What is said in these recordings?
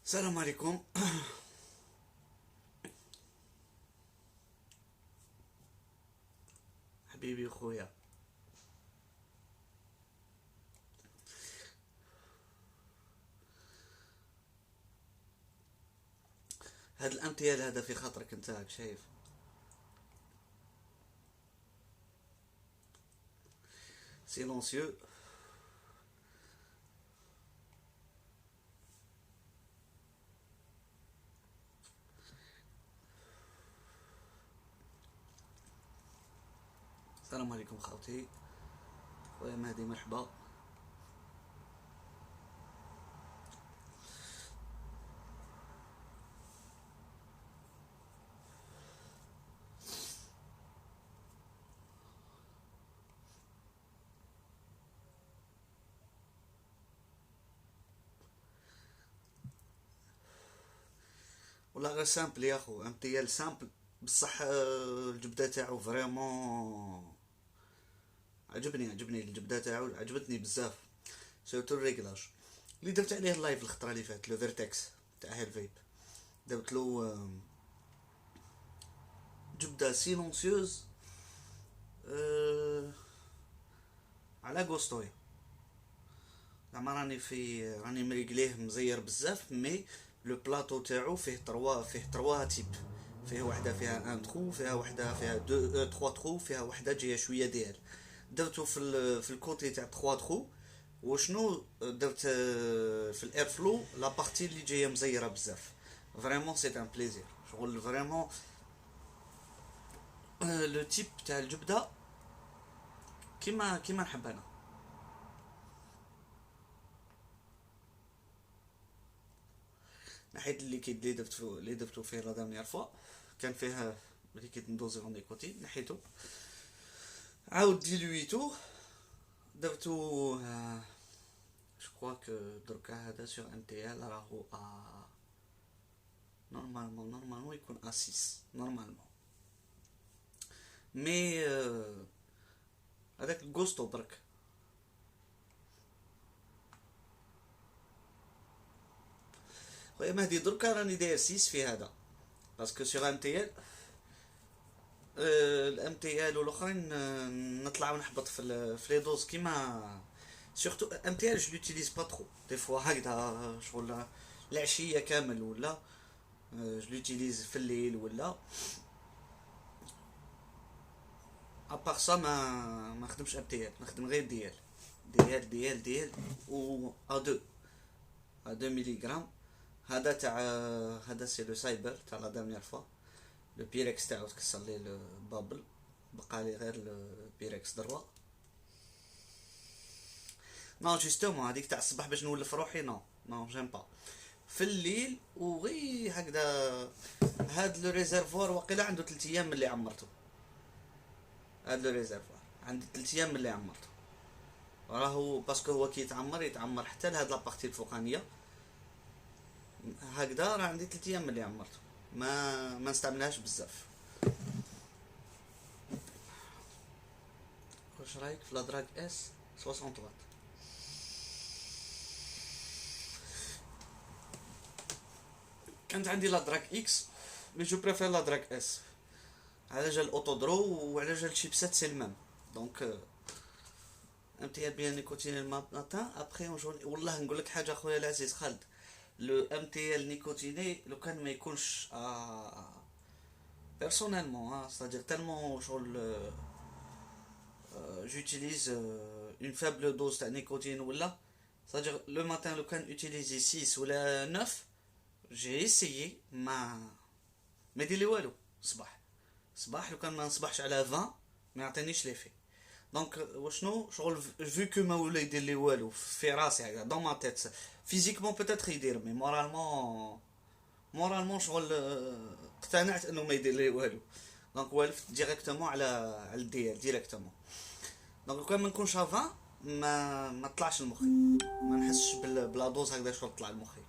السلام عليكم. حبيبي وخويا. هاد الامتيال هذا في خاطرك انت شايف. سيلونسيو. السلام عليكم خاوتي. خويا مهدي مرحبا. والله غير سامبل يا خو، امتيال سامبل بصح. الجبده تاعو فريمون عجبني الجبده تاعو عجبتني بزاف. سورتو الريغلاج اللي درت عليه اللايف الخطره اللي فات، لو فيرتكس تاع هيل. درت له جبده سيلونسيوز أه على غوستوي. زعما راني مريقليه مزير بزاف، مي لو بلاطو تاعو فيه تروا تيب. فيه وحده فيها ان تخو، فيها وحده فيها دو تخوا تخو، فيها وحده جايه شويه ديال. درتو في الكوتي تاع تخوا تخو. وشنو درت في الاير فلو لا بارتي اللي جايه مزيره بزاف. فريمون سي ان بليزير شغل فريمون. لو تيب تاع الجبده كيما نحب انا. نحيت الليكيد اللي درتو فيه لا دامنيير فوا. كان فيه ليكيد ندوزي اون نيكوتين، نحيتو عاود ديلويتو. درتو جو كوا كو دركا هذا سور ام تي ال راهو نورمالمون يكون ا 6 نورمالمون. مي هذاك الكوستو برك. خويا مهدي دركا راني داير 6 في هذا، باسكو سور ام تي ال الام تي ال والاخرين نطلع ونحبط في لي دوز كيما. سورتو ام تي ال جو لوتيليز با ترو دي فوا هكذا شغل العشيه كامل، ولا جو لوتيليز في الليل ولا. ابار سا ما نخدمش ام تي ال، نخدم غير ديال و ا 2 ملغ. هذا تاع هذا سي لو سايبر تاع لا داميير فوا. لو بيركس تاعو تكسر ليه البابل، بقى لي غير البيركس دروا. نو جوستومون هذيك تاع الصباح باش نولف روحي، نو جيم با في الليل وغي هكذا. هاد لو ريزرفوار وقيلا عنده 3 ايام من اللي عمرته. هاد لو ريزرفوار عندي 3 ايام من اللي عمرته. راهو باسكو هو كي يتعمر حتى لهاد لابارتي الفوقانيه هكذا. راه عندي 3 ايام من اللي عمرته، ما نستعملهاش بزاف. واش رايك في لا دراك اس 60 واط؟ كانت عندي لا دراك اكس، مي جو بريفير لا دراك اس. على جال الاوتو درو وعلى جال الشيبسات سي المام. دونك امتيال بيان نيكوتين الماتان ابخي اون جورني. والله نقول لك حاجه اخويا العزيز خالد، لو ام تي ال نيكوتيني لو كان ما يكونش بيرسونيلمون c'est-à-dire tellement شغل j'utilise une faible dose تاع نيكوتين ولا. c'est-à-dire le matin لو كان utiliser 6 ولا 9 جي اسيي ما يدير لي والو. صباح لو كان ما نصبحش على 20 ما يعطينيش لي في. دونك وشنو شغل فيو كو ما ولا يدير لي والو في راسي هكذا دون ما تيت. فيزيكمون بوتيتر يدير، مي مورالمون شغل اقتنعت انه ما يدير لي والو. دونك والفت ديريكتومون على الديال ديريكتومون. دونك لو كان ما نكونش افان ما طلعش المخي، ما نحسش بلا دوز هكذا شغل طلع المخي.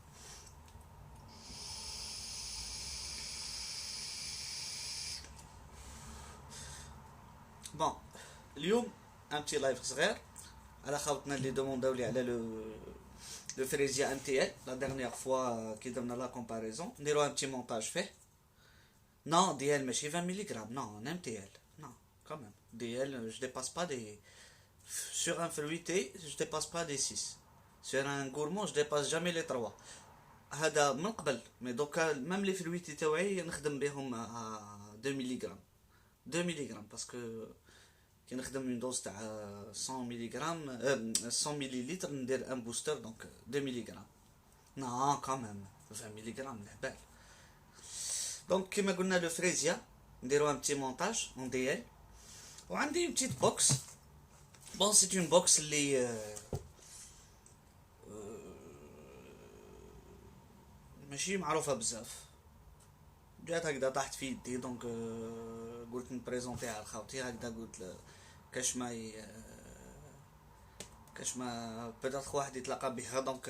بون اليوم ان بتي لايف صغير على خاوتنا اللي دومونداو لي على le Frezia MTL, la dernière fois qui donne la comparaison. On un petit montage fait. Non, DL, mais chez 20 mg. Non, en MTL. Non, quand même. DL, je dépasse pas des. Sur un fruité, je dépasse pas des 6. Sur un gourmand, je dépasse jamais les 3. هذا من قبل مي دوكا ميم لي فرويتي تاوعي نخدم بهم 2 ملغ 2 ملغ باسكو كي نخدم اون دوز تاع 100 ملغ 100 مليلتر ندير ان بوستر دونك 2 ملغ نو كاميم 20 ملغ الهبال دونك كيما قلنا لو فريزيا نديرو ان بتي مونتاج اون دي ال وعندي اون بتيت بوكس بون سي اون بوكس اللي ماشي معروفه بزاف جات هكذا طاحت في يدي دونك قلت نبريزونتيها لخاوتي هكذا قلت كاش ما كاش ما بدات واحد يتلاقى بها دونك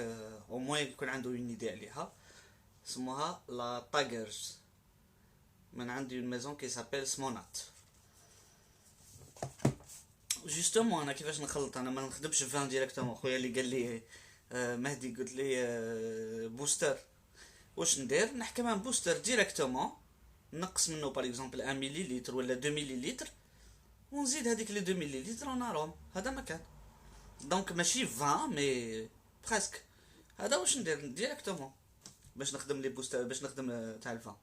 او موين يكون عنده اون ايدي عليها اسمها لا تاغرز من عندي اون ميزون كي سابيل سمونات جوستومون انا كيفاش نخلط انا ما نخدمش فان ديريكتومون خويا اللي قال لي مهدي قلت لي بوستر واش ندير نحكم ان بوستر ديريكتومون نقص منه باغ اكزومبل 1 مليلتر ولا 2 مليلتر ونزيد هذيك لي 2 مليلتر اون اروم هذا ما كان دونك ماشي 20 مي بريسك هذا واش ندير ديريكتومون باش نخدم لي بوستر باش نخدم تاع الفان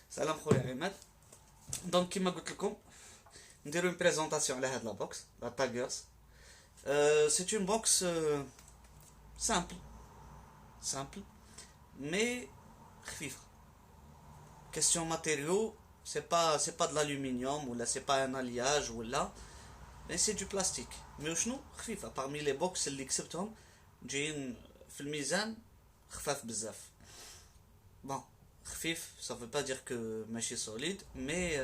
سلام خويا عماد دونك كيما قلت لكم نديرو اون بريزونطاسيون على هاد لا بوكس لا تاغرز سي اون بوكس simple mais خفيفة question matériaux c'est pas de l'aluminium ou là c'est pas un alliage ou là mais c'est du plastique mais وشنو خفيفة parmi les box اللي كسبتهم جايين في الميزان خفاف بزاف bon خفيف ça veut pas dire que ماشي solide mais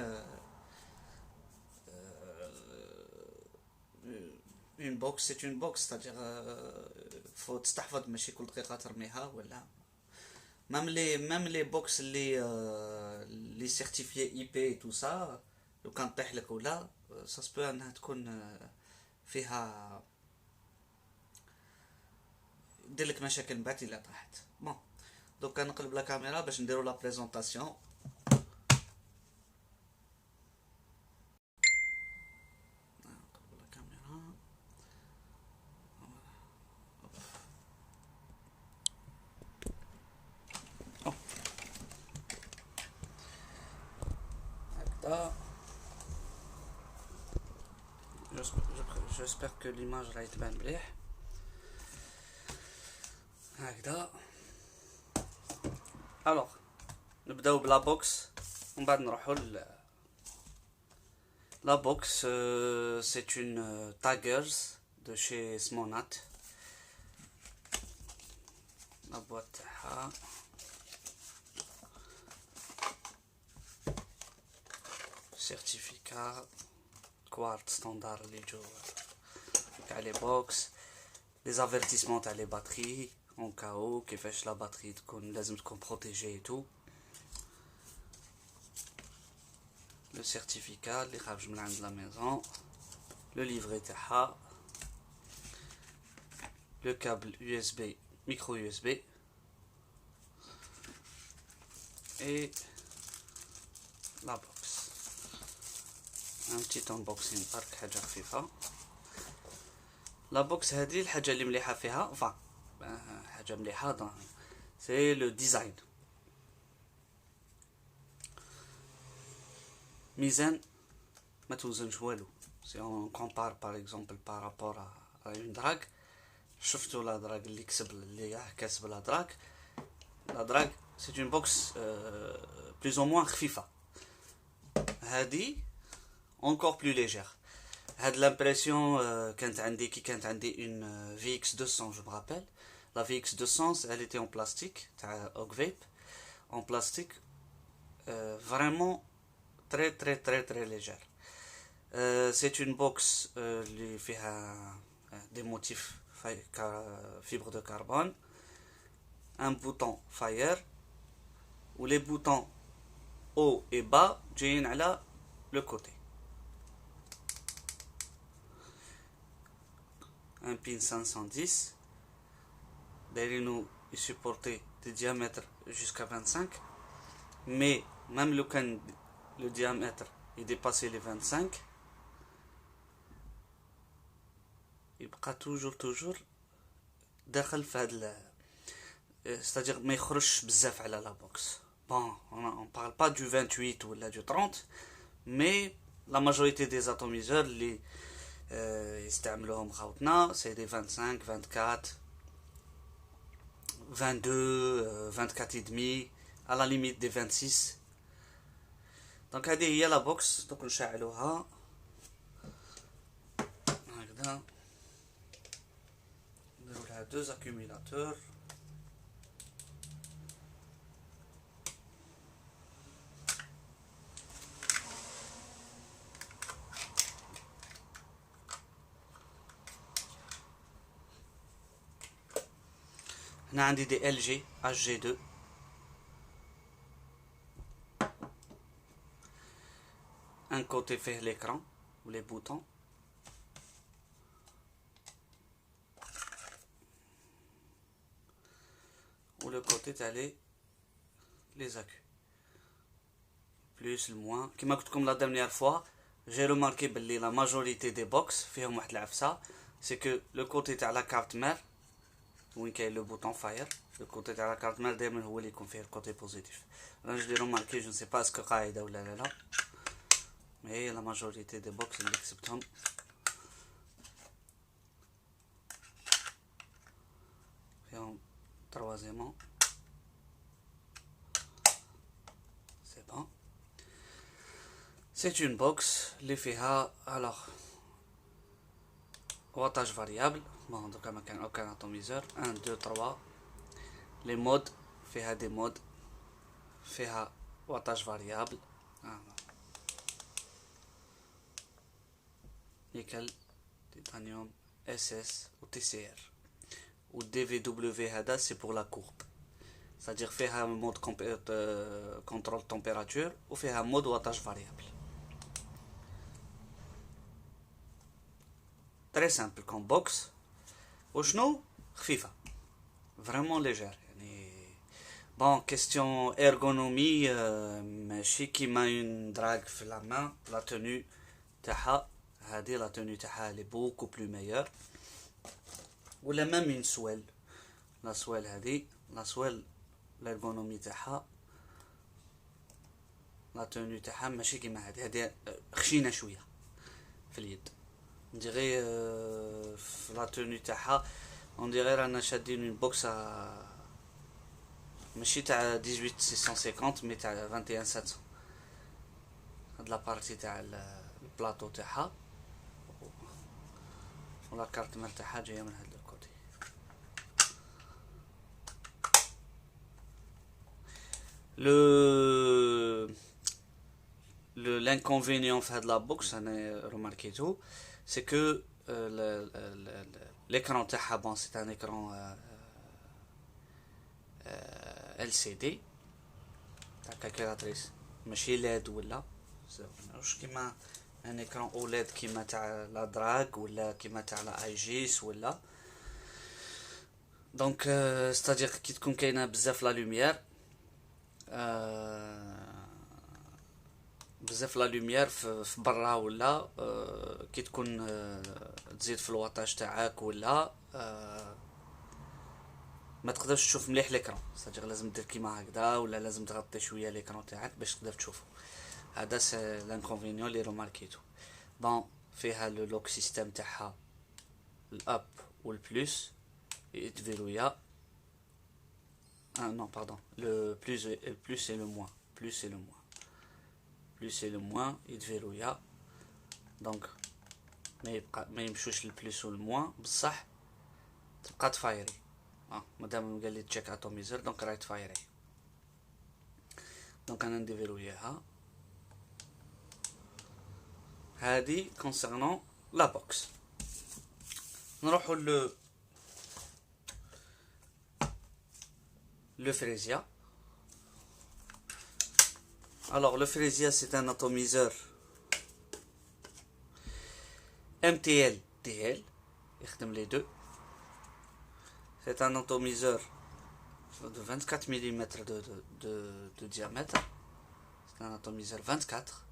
une box c'est une box c'est-à-dire faut تستحفظ ماشي كل دقيقة ترميها ولا ميم لي بوكس اللي سيرتيفيي اي بي تو سا لو كان طيح لك ولا سا سبو انها تكون فيها دير لك مشاكل من بعد الا طاحت بون دوكا نقلب لا كاميرا باش نديرو لا بريزونطاسيون j'espère que l'image راهي تبان مليح هكذا الوغ نبداو بلا بوكس ومن بعد نروحو لا بوكس سي اون تاغرز دو شي سمونات لا بواط تاعها سيرتيفيكا كوارت ستاندار اللي جو تاع لي بوكس لي زافيرتيسمون تاع لي باتري اون كاو كيفاش لا باتري تكون لازم تكون بروتيجي تو لو سيرتيفيكا اللي خارج من عند لا ميزون لو ليفري تاعها لو كابل يو اس بي ميكرو يو اس بي اي لا بوكس ان بتيت انبوكسين برك حاجه خفيفه لا بوكس هذه الحاجه اللي مليحه فيها حاجه مليحه سي لو ديزاين ميزان ما توزنش والو سي اون كومبار باغ اكزومبل بارابور ا اون دراغ شفتوا لا دراغ اللي كسب اللي كسب لا دراغ سي اون بوكس بلوز او موان خفيفه هذه encore plus légère هاد l'impression كانت عندي كي كانت عندي une VX200 je me rappelle la VX200 elle était en plastique تاع Ogvape en plastique vraiment très très très très légère c'est une box اللي فيها des motifs fibre de carbone un bouton fire ou les boutons haut et bas جايين على le côté un pin 510. D'ailleurs, il supportait des diamètres jusqu'à 25. Mais même le diamètre il dépassait les 25, il بقى toujours داخل في هذا c'est-à-dire ما يخرجش بزاف على la box. Bon, on parle pas du 28 ou du 30, mais la majorité des atomiseurs اللي يستعملوهم خاوتنا c'est des 25, 24, 22, 24 et demi, à la limite des 26. Donc هذه هي la box. Donc نشعلوها هكذا، نديرو لها 2 accumulateurs. هنا عندي دي LG HG2. Un côté fait l'écran ou les boutons. Ou le côté t'allez les accus. Plus le moins. Comme la dernière fois, j'ai remarqué que la majorité des box, c'est que le côté de la carte mère, où il y a le bouton fire, le côté de la carte mère, c'est le côté positif. Là, je l'ai remarqué, je ne sais pas ce que c'est ou là. Mais la majorité des box, ils l'acceptent. Et troisièmement, c'est bon. C'est une box, les FIHA, alors, wattage variable. Bon, donc il n'y a aucun atomiseur. 1, 2, 3. Les modes, FIHA des modes. FIHA wattage variable. Nickel, titanium, SS ou TCR. Ou DVW, c'est pour la courbe. C'est-à-dire faire un mode contrôle température ou faire un mode wattage variable. Très simple comme box. Au genou, خفيفة. Vraiment légère. Bon, question ergonomie, ماشي كيما une drague في la main, la tenue تاعها. La tenue est beaucoup plus meilleure. Ou la même une swell. La swell la swell l'ergonomie تاعها. La tenue تاعها ماشي كيما هذه خشينة شوية في اليد. On dirait la tenue تاعها on dirait رانا شادين une box à ماشي تاع 18650 mais تاع 21700. هاد la partie تاع البلاطو تاعها. ولا كارت مرتاحة جاية من هذا الكوتي. L'inconvénient de la box, أنا remarqué c'est que l'écran تاعها bon c'est un écran LCD تاع calculatrice ماشي LED ولا واش كيما un écran OLED كيما تاع لا دراغ ولا كيما تاع لا ايجيس ولا دونك ستادير كي تكون كاينه بزاف لا لوميير بزاف لا لوميير في برا ولا كي تكون تزيد في الواطاج تاعك ولا ما تقدرش تشوف مليح l'écran ستادير لازم دير كيما هكذا ولا لازم تغطي شويه l'écran تاعك باش تقدر تشوفه. هذا سي لانكونفينيون اللي روماركيتو. بون فيها لو لوك سيستيم تاعها الاب والبلس يتفيرويا. non pardon, le plus et le moins, plus et le moins يتفيرويا. دونك ما يمشوش البلس والموان بصح تبقى تفايري. مادام قال لي تشيك اتوميزر دونك راهي تفايري. دونك انا نديفيروياها. هذه concernant la box. نروحوا le Frezia. Alors le Frezia c'est un atomiseur MTL DL يخدم les deux. C'est un atomiseur de 24 mm de diamètre. C'est un atomiseur 24.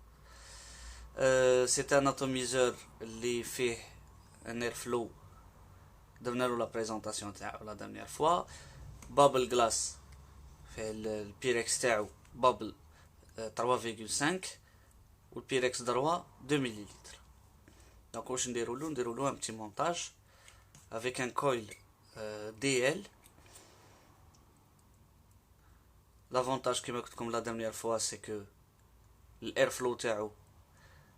C'est un atomiseur qui fait un airflow. Donnez la présentation la dernière fois. Bubble glass fait le Pyrex تاعو bubble 3,5 ou le Pyrex droit 2 ml. Donc واش نديرولو un petit montage avec un coil DL. L'avantage qui comme la dernière fois c'est que l'airflow تاعو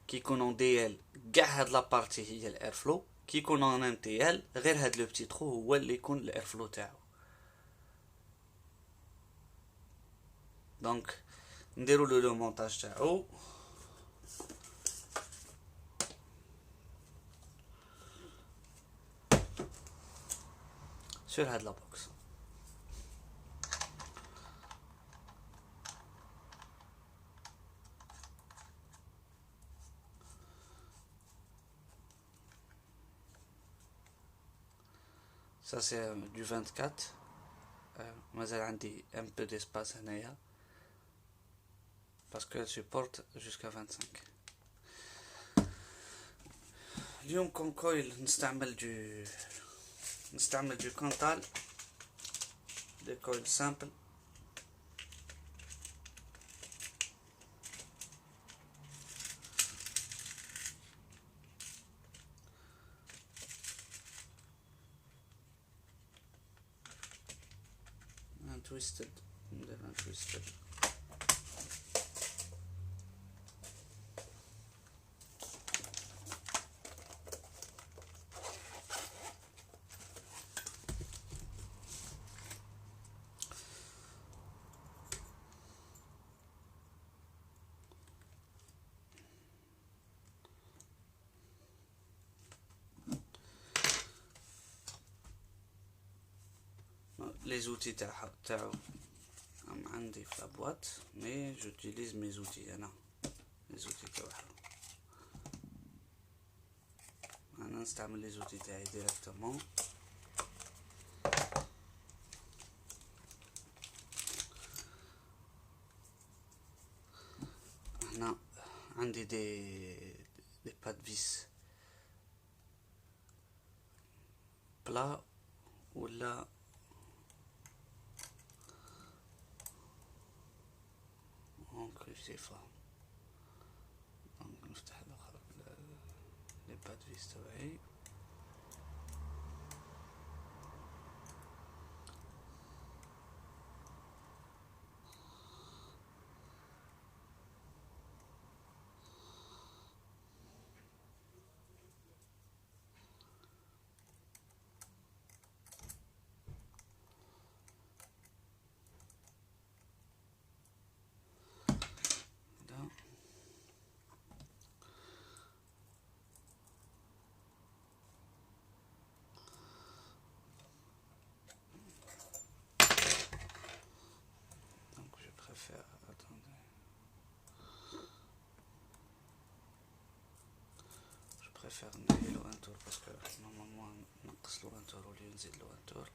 كي يكون en DL كاع هاد لا بارتي هي الايرفلو، كي يكون en MTL غير هاد لو بتي ترو هو اللي يكون الايرفلو تاعو. دونك نديرو لو مونتاج تاعو. sur هاد لا بوكس. Ça c'est du 24. مازال عندي un peu d'espace هنايا parce qu'elle supporte jusqu'à 25. اليوم كون كويل نستعمل du Cantal, des coils simples. Twisted. Les outils تاعو عندي في la boîte, mais j'utilise mes outils هنا. les outils تاعو انا نستعمل les outils تاعي directement. هنا عندي des pas de vis plat ولا inclusif. Donc نفتح les pas de vis تاعي. préfère نحيلو un tour parce que normalement نقص له un tour au lieu نزيد له un tour.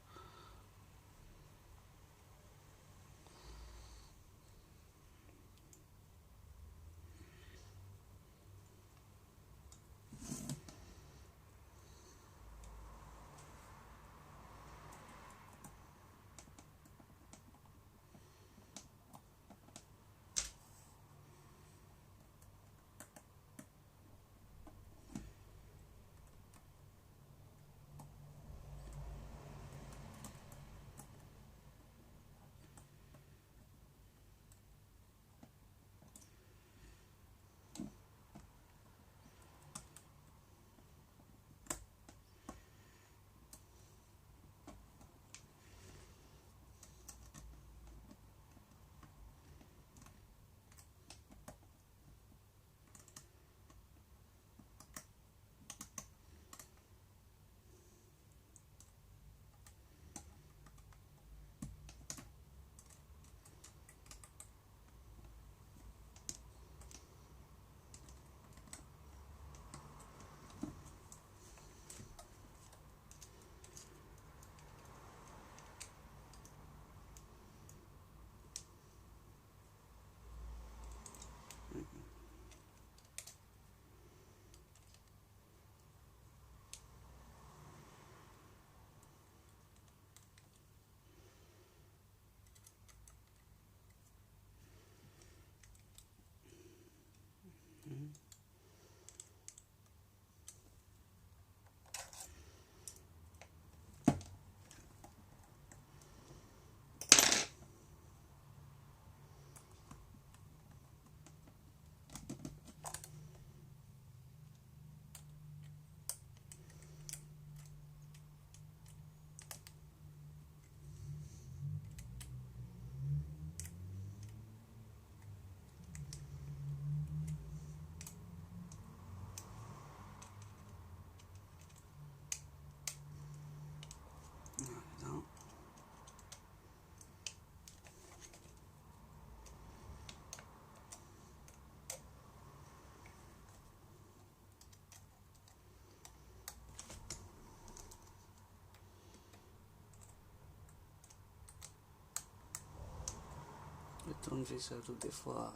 التورنفيس هادو دي فوا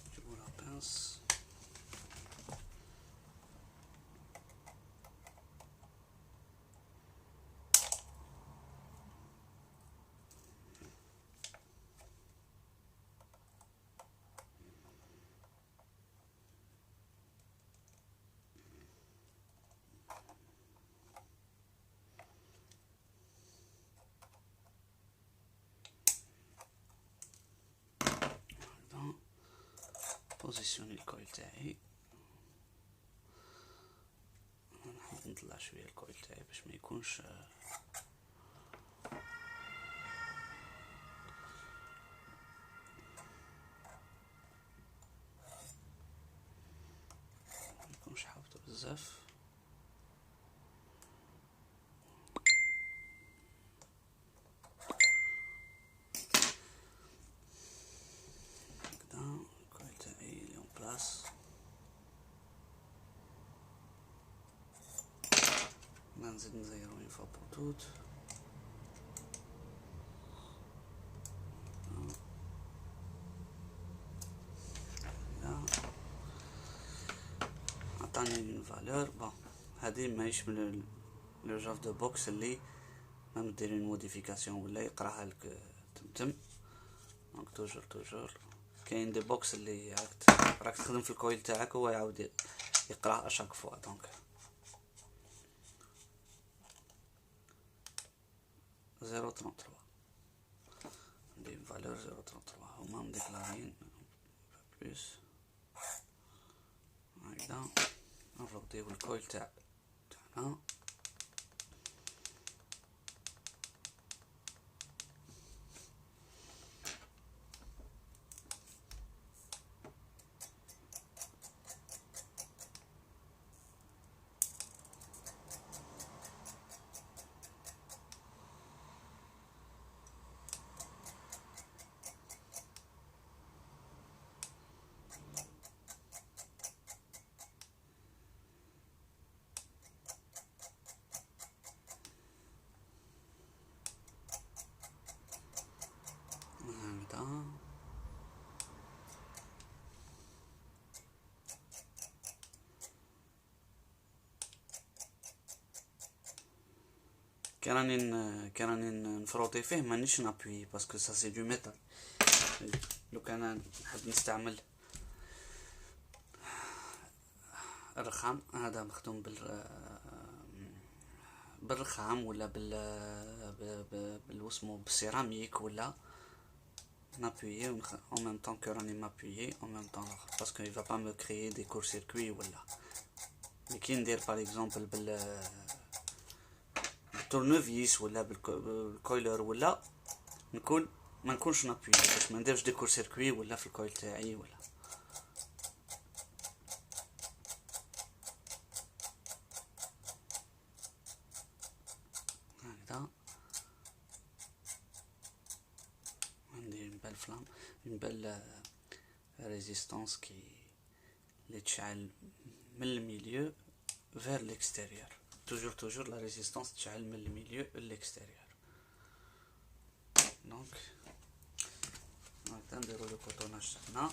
نجيبو لا بانس. بوزيسيوني الكويل تاعي، نحب نطلع شويه الكويل تاعي باش ما يكونش حابطه بزاف. هكذا الكويل تاعي لي اون بلاص. نزيد نزيرو اون فوا بور توت. عطاني اون فالور. بون هادي ماهيش من لو جاف دو بوكس اللي ما مديرين موديفيكاسيون ولا يقراها لك تمتم. دونك توجور كاين دي بوكس اللي راك تخدم في الكويل تاعك هو يعاود يقراه اشاك فوا. دونك 0.33 ندير فالور 0.33 هما مديكلارين بلوس. هكذا نربطيو الكويل تاعنا. كراني نفروطي فيه مانيش نابوي باسكو سا سي دو ميتال. لو كان نحب نستعمل الرخام هذا مخدوم بالرخام ولا بالوسمو بالسيراميك ولا نابويي en même temps que راني مابويي en même temps parce que il va pas me créer des courts circuits ولا. mais كي ندير par exemple بالتورنوفيس ولا بالكويلر ولا ما نكونش نابويي باش ما نديرش دي كور سيركوي ولا في الكويل تاعي ولا. هكذا عندي بال فلام بال ريزيستانس كي اللي تشعل من الميليو vers l'extérieur. toujours la résistance تشعل من الميليو l'extérieur. donc هكذا نديرو لو كوطوناج تاعنا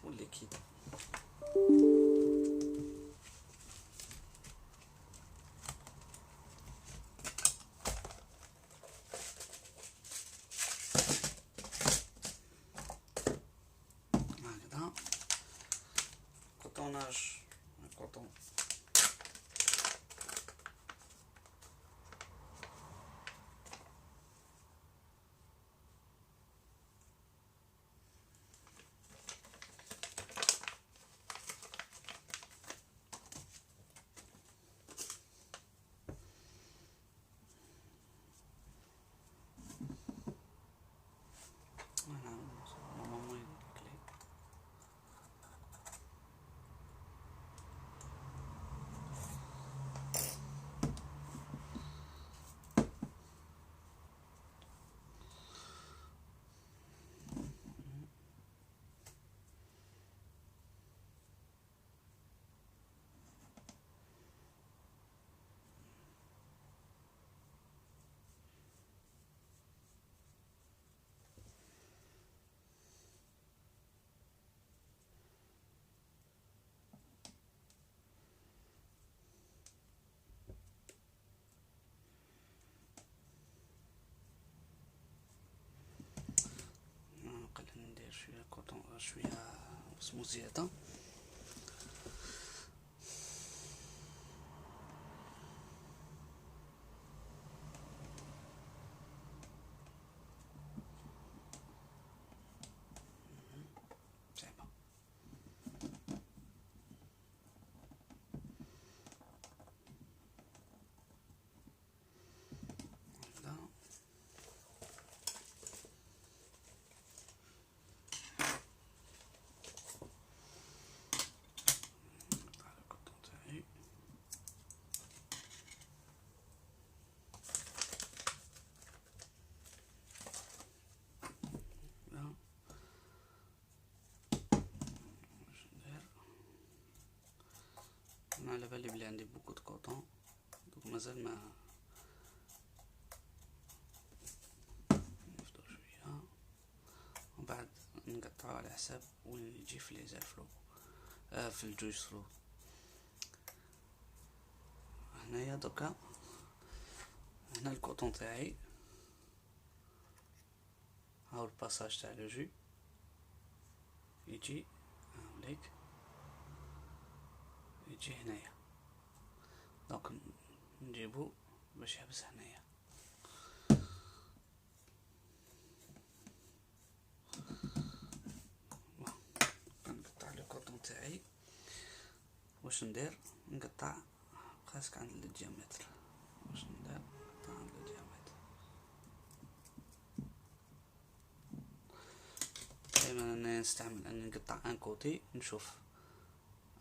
والليكيد. هكذا كوطوناج كوطون شويه اسمو زياده. انا على بالي بلي عندي بوكو دو كوطون، دوك مازال ما نفتح شويه ومن بعد نقطعو على حساب وين يجي في لي زافلو في الجوج فلو. هنايا دوكا هنا الكوطون تاعي، هاو الباساج تاع لو جو يجي هاوليك يجي هنايا، دونك نجيبو باش يحبس هنايا. نقطع لو كوطون تاعي، واش ندير؟ نقطع خاصك عند الديامتر، واش ندير؟ نقطع عند الديامتر. دايما انا نستعمل اني نقطع ان كوتي، نشوف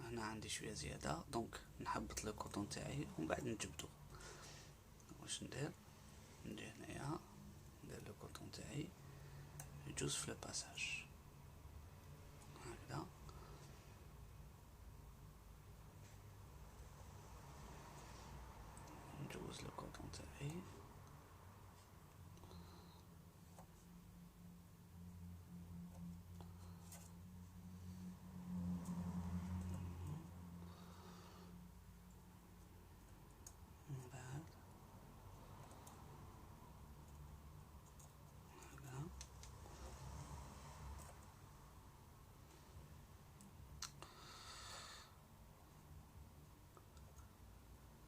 هنا عندي شويه زياده دونك نحبط لو كوطون تاعي ومن بعد نجبدو. واش ندير؟ نجي هنايا ندير لو كوطون تاعي يجوز في لو باساج هكذا، نجوز لو كوطون تاعي من بعد هكذا.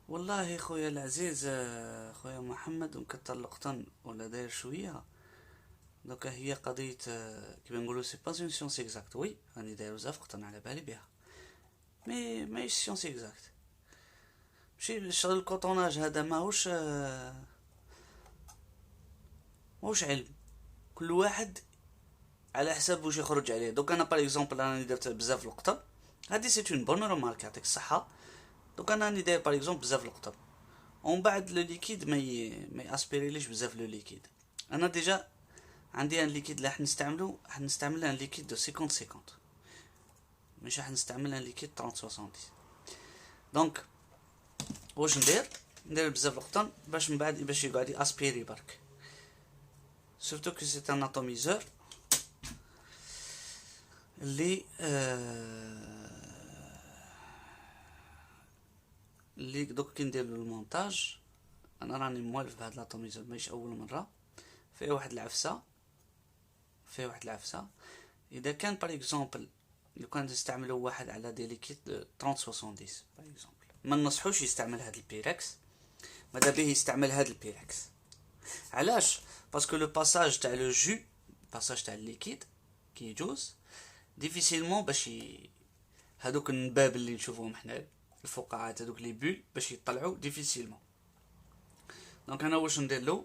والله خويا العزيز خويا محمد مكتر القطن ولا داير شويه. دوكا هي قضيه كيما نقولوا سي با اون سيونس اكزاكت. وي راني داير بزاف قطن على بالي بها، مي ماهيش سيونس اكزاكت. ماشي شغل الكوطوناج هذا ماهوش علم، كل واحد على حساب واش يخرج عليه. دوك انا باغ اكزومبل راني درت بزاف القطن، هادي سي اون بون رومارك يعطيك الصحه. دوك انا راني داير باغ اكزومبل بزاف القطن ومن بعد لو ليكيد ما ياسبيريليش بزاف لو ليكيد. انا ديجا عندي ان ليكيد اللي راح نستعمل ان ليكيد دو 50 مش راح نستعمل ان ليكيد 30 دونك واش ندير بزاف القطن باش من بعد باش يقعد ياسبيري برك. سورتو كو سي ان اتوميزور اللي دوك كي ندير المونتاج انا راني موالف بهاد لاتوميزور ماهيش اول مره، فيه واحد العفسه اذا كان باغ اكزومبل لو كان تستعملوا واحد على دي ليكيد 30 باغ اكزومبل ما ننصحوش يستعمل هاد البيركس، ماذا به يستعمل هاد البيركس. علاش؟ باسكو لو باساج تاع لو جو باساج تاع الليكيد كي يجوز ديفيسيلمون باش هادوك النباب اللي نشوفوهم حنا الفقاعات هادوك لي بول باش يطلعوا ديفيسيلمون. دونك انا واش ندير له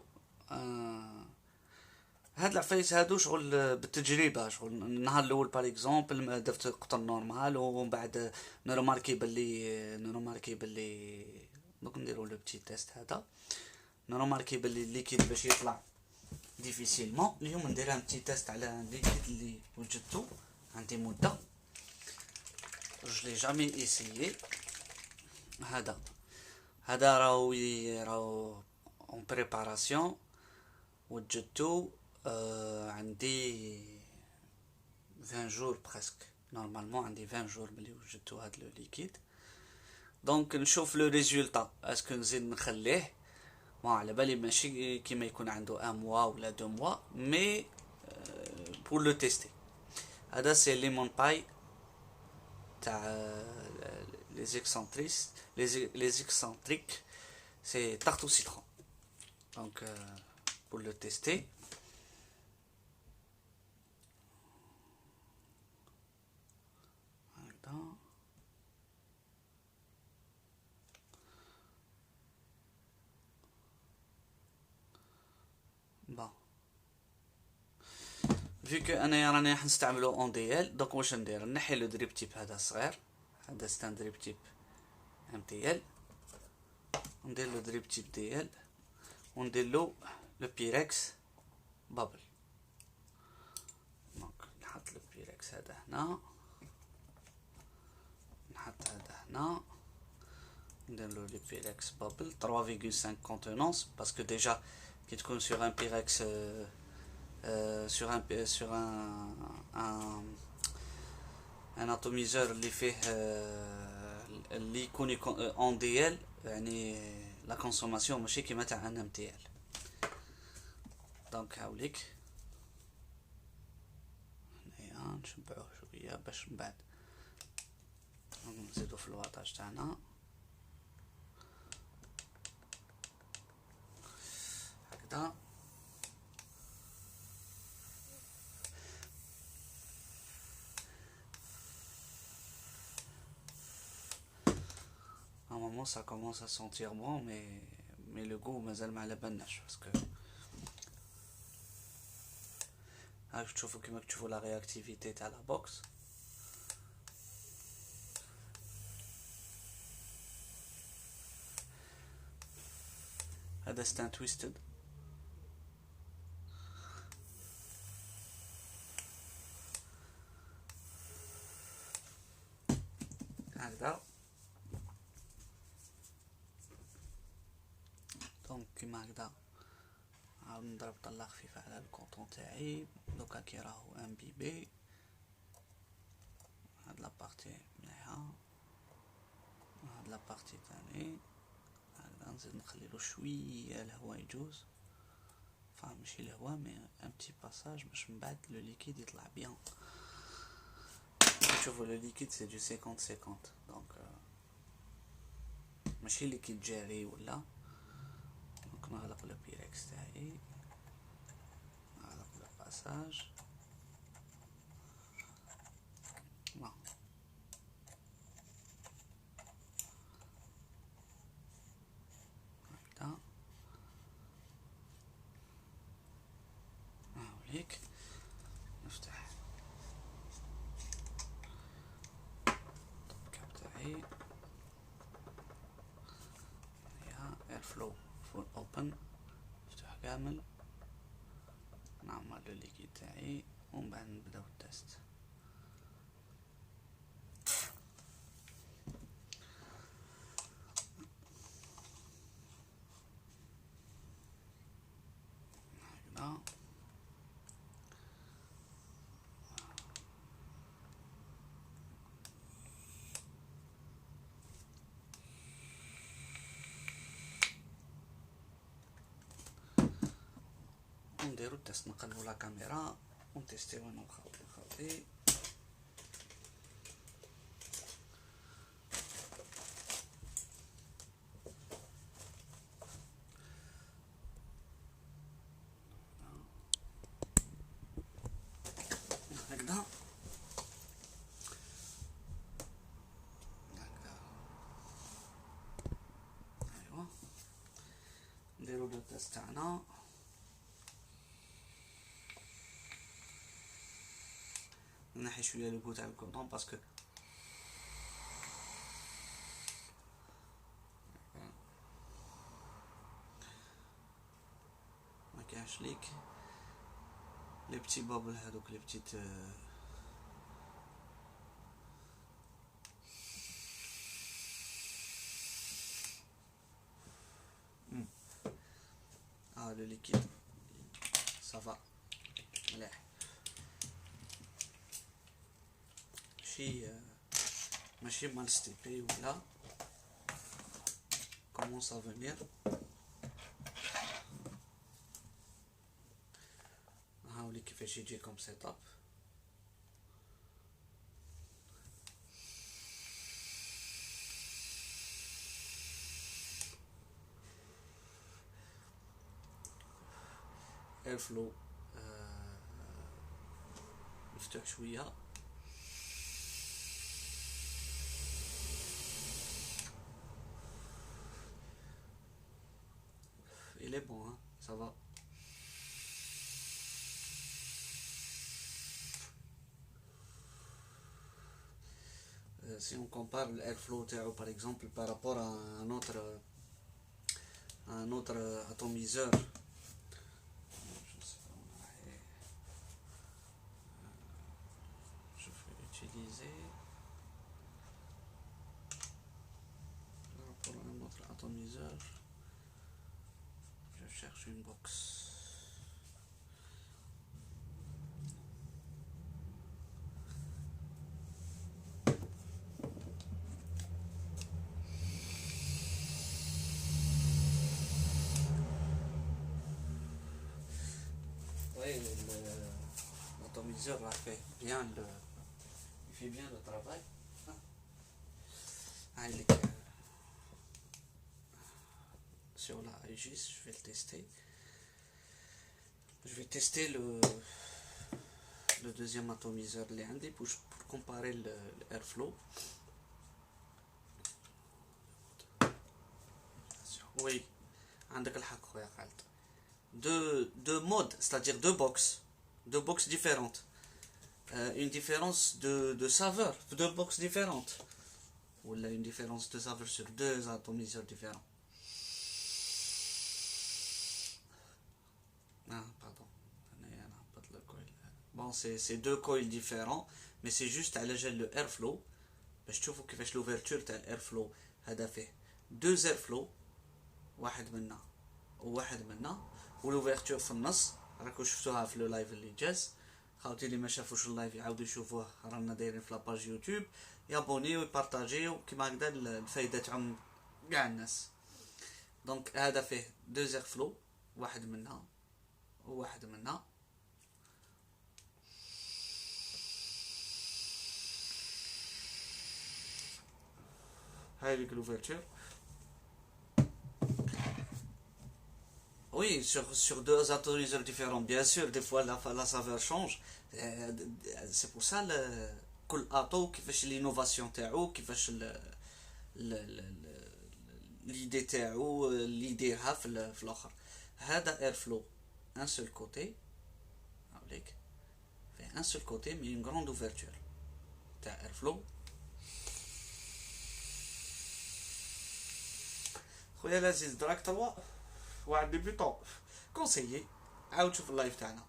هاد العفايس هادو شغل بالتجربه، شغل النهار الاول باغ اكزومبل درت قطن نورمال ومن بعد نورماركي باللي دوك نديرو لو بتي تيست هذا، نورماركي باللي الليكيد باش يطلع ديفيسيلمون. اليوم ندير ان بتي تيست على الليكيد اللي وجدته عندي مده جو لي جامي ايسيي. هذا راهو اون بريباراسيون وجدته عندي 20 جور بريسك، نورمالمون عندي 20 جور ملي وجدتو هاد لو ليكيد. دونك نشوف لو ريزولطا اسكو نزيد نخليه ما على بالي ماشي كيما يكون عنده ان موا ولا دو موا مي بور لو تيستي. هذا سي ليمون باي تاع les excentriques, les excentriques, c'est tarte au citron. Donc, pour le tester, voilà. Bon. Vu que انا راني راح نستعملو اون دي ال، دونك واش ندير؟ نحي لو دريب تيب هذا صغير، هذا ستان دريب تيب ام تي ال، ندير له دريب تيب دي ال، وندير له لو بيركس بابل. دونك نحط لو بيركس هذا هنا، نحط هذا هنا، ندير له لو بيركس بابل 3,5 كونتونونس، باسكو ديجا كي تكون سور ان بيركس sur un atomiseur اللي فيه اللي يكون اون دي ال، يعني لا كونسوماسيون ماشي كيما تاع ان ام تي ال. دونك هاوليك هنايا نشبعوه شويه باش من بعد نزيدو في الواطاج تاعنا هكذا. Normalement ça commence à sentir bon, mais le goût مازال ما على بالناش، باسكو هاك تشوفوا كيما تشوفوا لا رياكتيفيتي تاع لا بوكس. هذا ستان تويستد، هكذا. دونك كيما هكذا عاود نضرب طلة خفيفة على الكونطون تاعي. دوكا كي راهو امبيبي هاد لابارتي مليحة، هاد لابارتي تاني هكذا نزيد نخليلو شوية الهوا يجوز، فهم ماشي الهوا مي ان بتي باساج باش من بعد لو ليكيد يطلع بيان. شوفوا لو ليكيد سي دو 50-50، دونك ماشي ليكيد جاري ولا. دونك نغلق لو بيركس تاعي، نغلق لو باساج. هكذا هاوليك نفتح الطبكة تاعي، هي اير فلو فول اوبن، نفتح كامل، نعمل لو ليكيد تاعي ومن بعد نبداو التست. هكذا نديرو التست، نقلبو لا كاميرا ونتيستيو انا وخاوتي. هكذا ايوا نديرو لو تيست تاعنا. نحي شويه لو تاع الكوطون باسكو ما كاينش ليك لي بتي بابل هذوك لي بتيت لو ليكيد صافا مليح، ماشي مال ستيبي ولا كومونس ا فينير. هاولي كيفاش يجيكم سيت اب. الاير فلو مفتوح شويه. il est bon hein, ça va. Si on compare l'airflow par exemple par rapport à un autre atomiseur, je vais utiliser par rapport à un autre atomiseur, je cherche une box. L'atomiseur a fait bien il fait bien le travail. Sur la Aegis, je vais le tester. Je vais tester le deuxième atomiseur اللي عندي pour comparer l'airflow. Oui, عندك الحق خويا خالد. Deux modes, c'est-à-dire deux boxes différentes. Une différence de saveur, deux boxes différentes. Ou une différence de saveur sur deux atomiseurs différents. Ah, pardon. Bon, c'est deux coils différents, mais c'est juste à l'agent le airflow. باش تشوفوا كيفاش l'ouverture تاع l'airflow هذا فيه deux airflow واحد منا وواحد منا والouverture في النص. راكو شفتوها في لو لايف اللي جاز. خاوتي اللي ما شافوش اللايف يعاودوا يشوفوه، رانا دايرين في لاباج يوتيوب. يابونيو ويبارطاجيو كيما هكذا الفايده تعم كاع الناس. دونك هذا فيه دو ايرفلو واحد منا وواحد منا. هاي l'ouverture. Oui, sur deux atomiseurs différents, bien sûr, des fois la saveur change. C'est pour ça كل اتو كيفاش l'innovation تاعو، كيفاش l'idée تاعو اللي يديرها في الاخر. هذا airflow un seul côté هاوليك فيه un seul côté mais une grande ouverture تاع airflow. خويا العزيز دراك 3 واحد ديبيطون كونسيي عاود شوف اللايف تاعنا.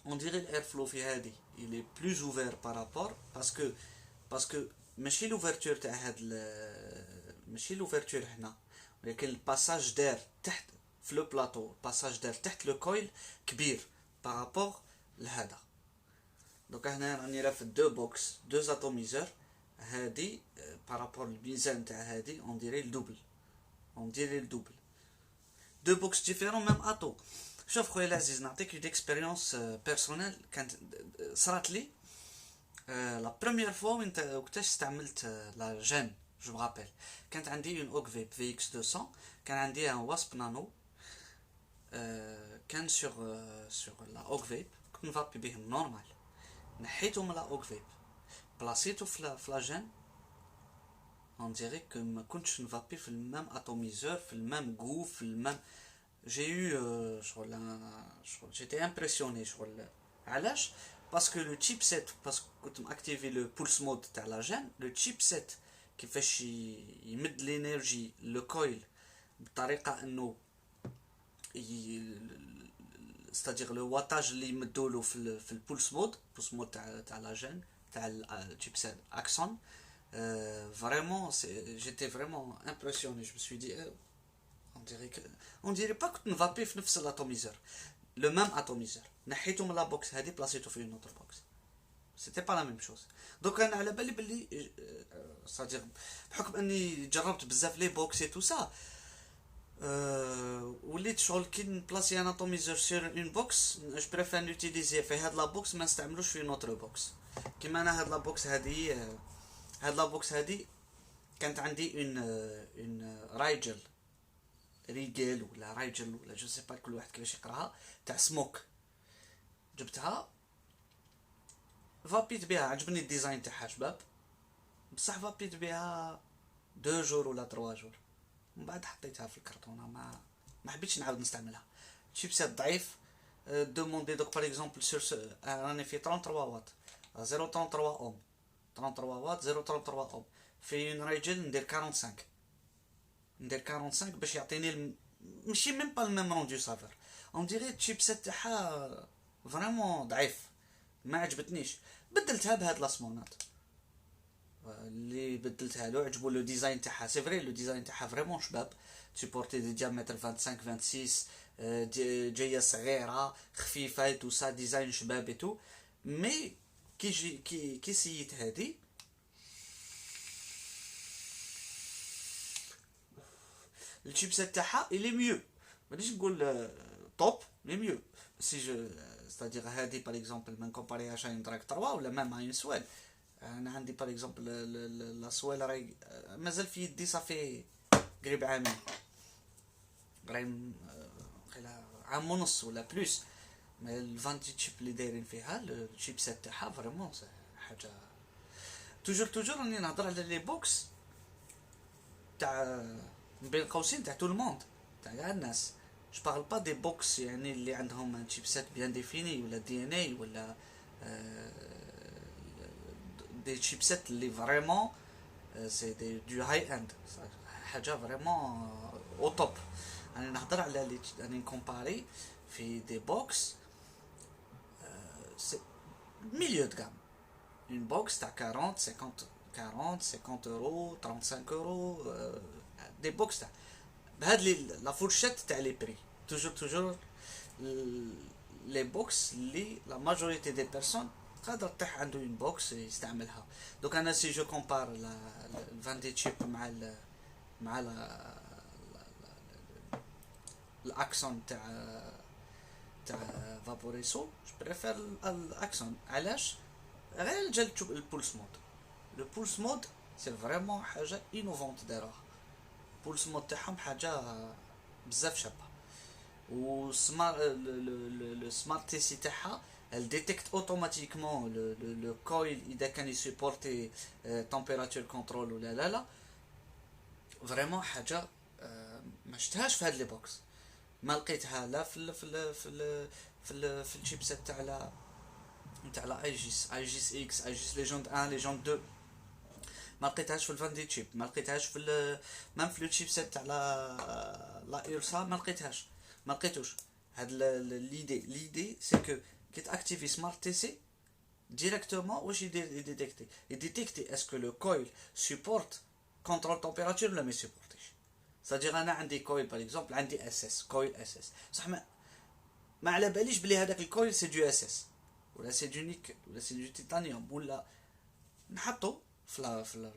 On dirait l'airflow في هادي il est plus ouvert par rapport parce que ماشي l'ouverture تاع هاد ماشي l'ouverture هنا، ولكن الباساج دار تحت في لو بلاطو، الباساج دار تحت لو كويل كبير بارابور لهذا. دونك هنا راني راه في دو بوكس دو اتوميزور. هادي بارابور الميزان تاع هادي اون ديري الدوبل دو بوكس ديفيرون ميم اتو. شوف خويا العزيز نعطيك اون اكسبيريونس بيرسونيل كانت صرات لي لا بروميير فوا وقتاش استعملت لا جين. جو مغابيل كانت عندي اون اوك فيب في اكس 200، كان عندي ان واسب نانو. كان سور لا اوك فيب كنت نفابي بهم نورمال. نحيته من لا اوك فيب بلاصيتو في لا جين. on dirait que ما كنتش نفابي في المام اتوميزور في المام غو في المام. j'ai eu شغل j'étais impressionné شغل. علاش؟ باسكو لو تشيبسيت باسكو كنت ماكتيفي لو بولس مود تاع لا جين. لو تشيبسيت كيفاش يمد لينيرجي لو كويل بطريقه انه ستادير لو واتاج اللي يمدولو في البولس مود تاع لا جين تاع التشيبسيت اكسون. Vraiment, j'étais vraiment impressionné. Je me suis dit, on dirait pas que tu ne vas pas في l'atomiseur. Le même atomiseur. نحيته من لا بوكس هذه بلاصيته في une autre box. C'était pas la même chose. Donc انا على بالي بلي صادق بحكم اني جربت بزاف لي بوكس اي تو سا. وليت شغل كي نبلاصي ان اتوميزور سور اون بوكس جو بريفير نوتيليزي في هاد لا بوكس ما نستعملوش في نوتر بوكس. كيما انا هاد لا بوكس هذه هاد لا بوكس هادي كانت عندي اون رايجل ريجل ولا رايجل ولا جو سي با كل واحد كيفاش يقراها تاع سموك. جبتها فابيت بها، عجبني الديزاين تاعها شباب، بصح فابيت بها 2 جور ولا 3 جور، من بعد حطيتها في الكرتونه، ما حبيتش نعاود نستعملها. شيبسات ضعيف. دوموندي دوك باغ اكزومبل سور راني في 33 واط 0.33 اوم، 33 واط 0.33 اوم في اون رايجل ندير 45، ندير 45 باش يعطيني ماشي ميم با الميم روندو صافر. اون ديري الشيبسات تاعها فريمون ضعيف، ما عجبتنيش. بدلتها بهاد لاسمونات اللي بدلتها له، عجبو لو ديزاين تاعها، سي فري لو ديزاين تاعها فريمون شباب، سيبورتي دي ديامتر 25 26، جايه صغيره خفيفه تو سا، ديزاين شبابي تو. مي كي سيت هادي الشيبسات تاعها الي ميو، مانيش نقول توب مي ميو. سي جو ستادير هادي باغ اكزومبل ما نكومباريهاش ا دراك 3 ولا ميم ا سوال. انا عندي باغ اكزومبل لا سوال راهي مازال في يدي صافي قريب عامين، راهي عام ونص ولا بلوس. الفانتي تشيب اللي دايرين فيها الشيبسات تاعها فريمون حاجه. توجور راني نهضر على لي بوكس تاع بين قوسين تاع تو الموند، تاع كاع الناس. جو بارل با دي بوكس يعني اللي عندهم تشيبسات بيان ديفيني ولا دي ان اي ولا دي تشيبسات اللي فريمون سي دي دو هاي اند، حاجه فريمون او توب. انا نهضر على اللي راني نكومباري في دي بوكس سي ميليو دو غام، اون بوكس تاع 40 50 اورو 35 اورو، دي بوكس تاع بهاد لا فورشيت تاع لي بري. توجور لي بوكس اللي لا ماجوريتي دي بيرسون قادر طيح عنده اون بوكس يستعملها. دوك انا سي جو كومبار الفاندي تشيب مع الاكسون تاع فابوريسو، جو بريفير الاكسون. علاش؟ غير جا تشوف البولس مود. لو بولس مود سي فريمون حاجه انوفونت داروها، البولس مود تاعهم حاجه بزاف شابه. و لو سمارت تي سي تاعها ديتيكت اوتوماتيكمون لو كويل اذا كان يسيبورتي تمبيراتور كنترول ولا لا. فريمون حاجه ما شفتهاش في هاد لي بوكس، ما لقيتها لا في الشيبسات تاع لا اي جيس اكس، اي جيس ليجوند 1 ليجوند 2. ما لقيتهاش في الفاندي تشيب، ما لقيتهاش في مام في الشيبسات تاع لا ايرسا، ما لقيتوش. هاد ليدي سي كو كي تاكتيفي سمارت تي سي ديريكتومون واش يديتيكتي اسكو لو كويل سيبورت كونترول تمبيراتور ولا ما يسيبورتيش. صدير انا عندي كويل باغ اكزومبل، عندي كويل اس اس صح، ما على باليش بلي هذاك الكويل سي دو اس اس ولا سي دو نيكل ولا سي دو تيتانيوم، ولا نحطو في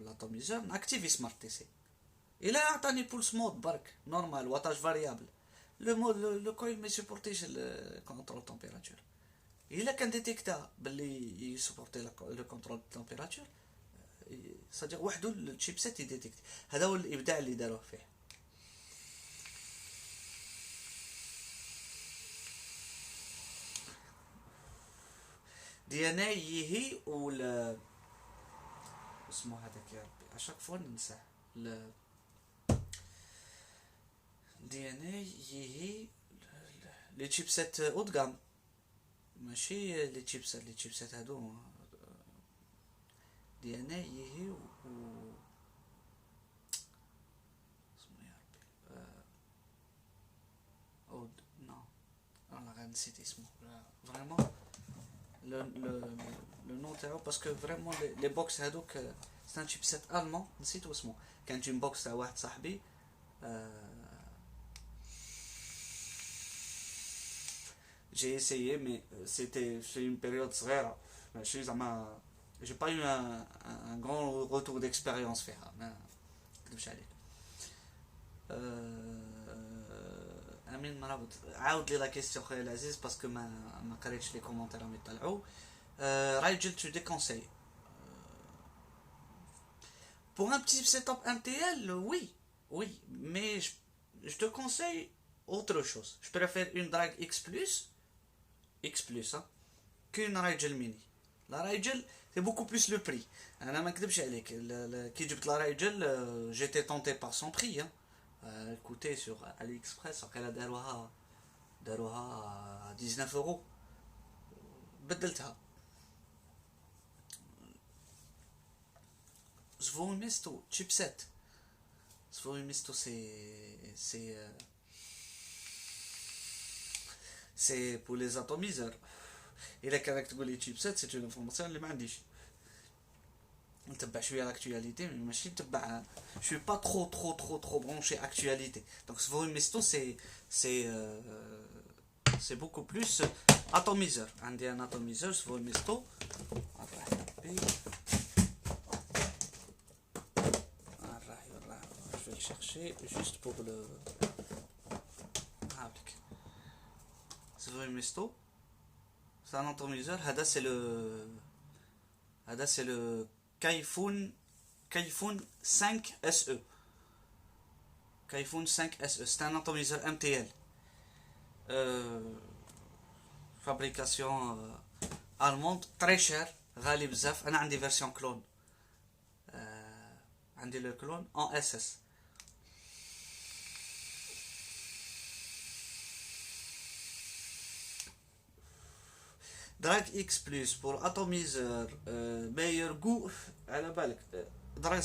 لاتوميزور ناكتيفي سمارت تي سي. الا عطاني بولس مود برك نورمال واتاج فاريابل، لو كويل ما يسيبورتيش الكونترول تمبيراتور. الا كان ديتيكتا باللي يسيبورتي لو كونترول تمبيراتور، صديق وحده الشيبسات يديتيكتي. هذا هو الابداع اللي داروه فيه. دي ان اي يهي ولا اسمه هذاك يا ربي اشاك فوا ننساه. دي ان اي يهي لي تشيبسات اود غام، ماشي لي تشيبسات هادو. دي ان اي يهي و اسمه يا ربي اود نو انا غير نسيت اسمه فريمون لو نو تاعو، باسكو فريمون لي بوكس هادوك سان شيبسات المون نسيتو اسمه. كانت اون بوكس تاع واحد صاحبي j'ai essayé mais c'était une période صغيرة ماشي زعما j'ai pas eu un grand retour d'expérience فيها، ما نكذبش عليك. امين مرابط عاود لي لا كيستيون خويا العزيز باسكو ما قريتش لي كومونتير راهم يطلعوا. رايجل تو دي كونساي Pour un petit setup MTL, oui, oui, mais je te conseille autre chose. Je préfère une drag X plus, hein, qu'une Rigel Mini. La Rigel, c'est beaucoup plus le prix. انا ما نكذبش عليك كي جبت لا رايجل j'étais tenté par son prix, hein. Écoutez, sur AliExpress وقيلا داروها 19 euros. بدلتها. Svoi Misto chipset. Svoi Misto c'est pour les atomiseurs. Et la caractéristique chipset, c'est une information اللي ما عنديش. نتبع شويه l'actualité mais ماشي نتبع. Je suis pas trop branché actualité. Donc Svoi Misto c'est beaucoup plus atomiseur. عندي un atomiseur Svoi Misto. Je vais le chercher juste pour le. Svoi Misto. C'est un atomiseur. Hada c'est le Kaifun 5 SE. Kaifun 5 SE. C'est un atomiseur MTL. Fabrication allemande. Très cher. غالي بزاف. أنا عندي version clone. عندي le clone en SS. دراك اكس بلس بور اتوميزر ماير جو على بالك. دراك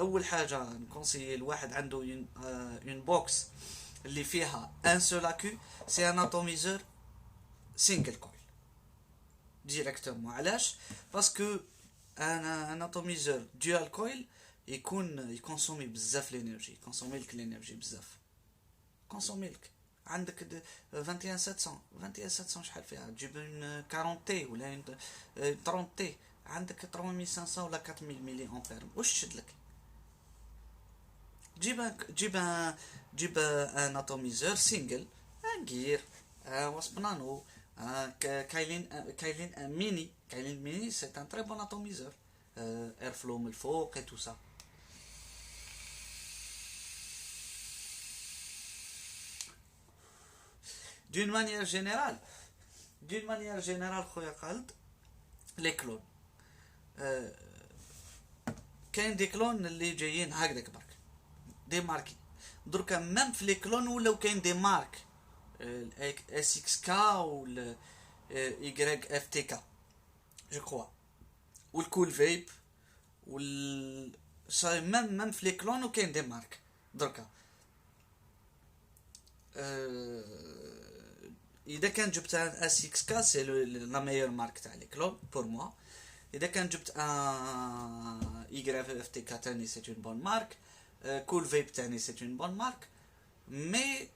اول حاجه نكونسيي الواحد عنده اون بوكس اللي فيها ان سول اكو. سي ان اتوميزر سينجل كويل ديريكتومون. علاش؟ باسكو ان اتوميزر ديال كويل يكونسومي بزاف لينيرجي. يكونسومي لك لينيرجي بزاف. كونسومي لك عندك 21700 شحال فيها؟ تجيب اون 40 تي ولا 30 تي عندك 3500 ولا 4000 ملي امبير. واش تشد لك؟ جيب ان اتوميزور سينجل ان غير واسب نانو كايلين ميني سي ان تري بون اتوميزور اير فلو من الفوق اي تو سا. D'une manière générale خويا خالد لي كلون كاين دي كلون اللي جايين هكذاك برك دي ماركي. دركا ميم في لي كلون ولاو كاين دي مارك اس اكس كا ولا ايغريك اف تي كا جو كروا والكول فيب ميم في لي كلون وكاين دي مارك. دركا اذا كان جبت ان اس اكس كا سي لا ميور مارك تاع لي كلون بور موا. اذا كان جبت ان ايغريف اف تي كا تاني سي اون بون مارك. كول فيب تاني سي اون بون مارك. مي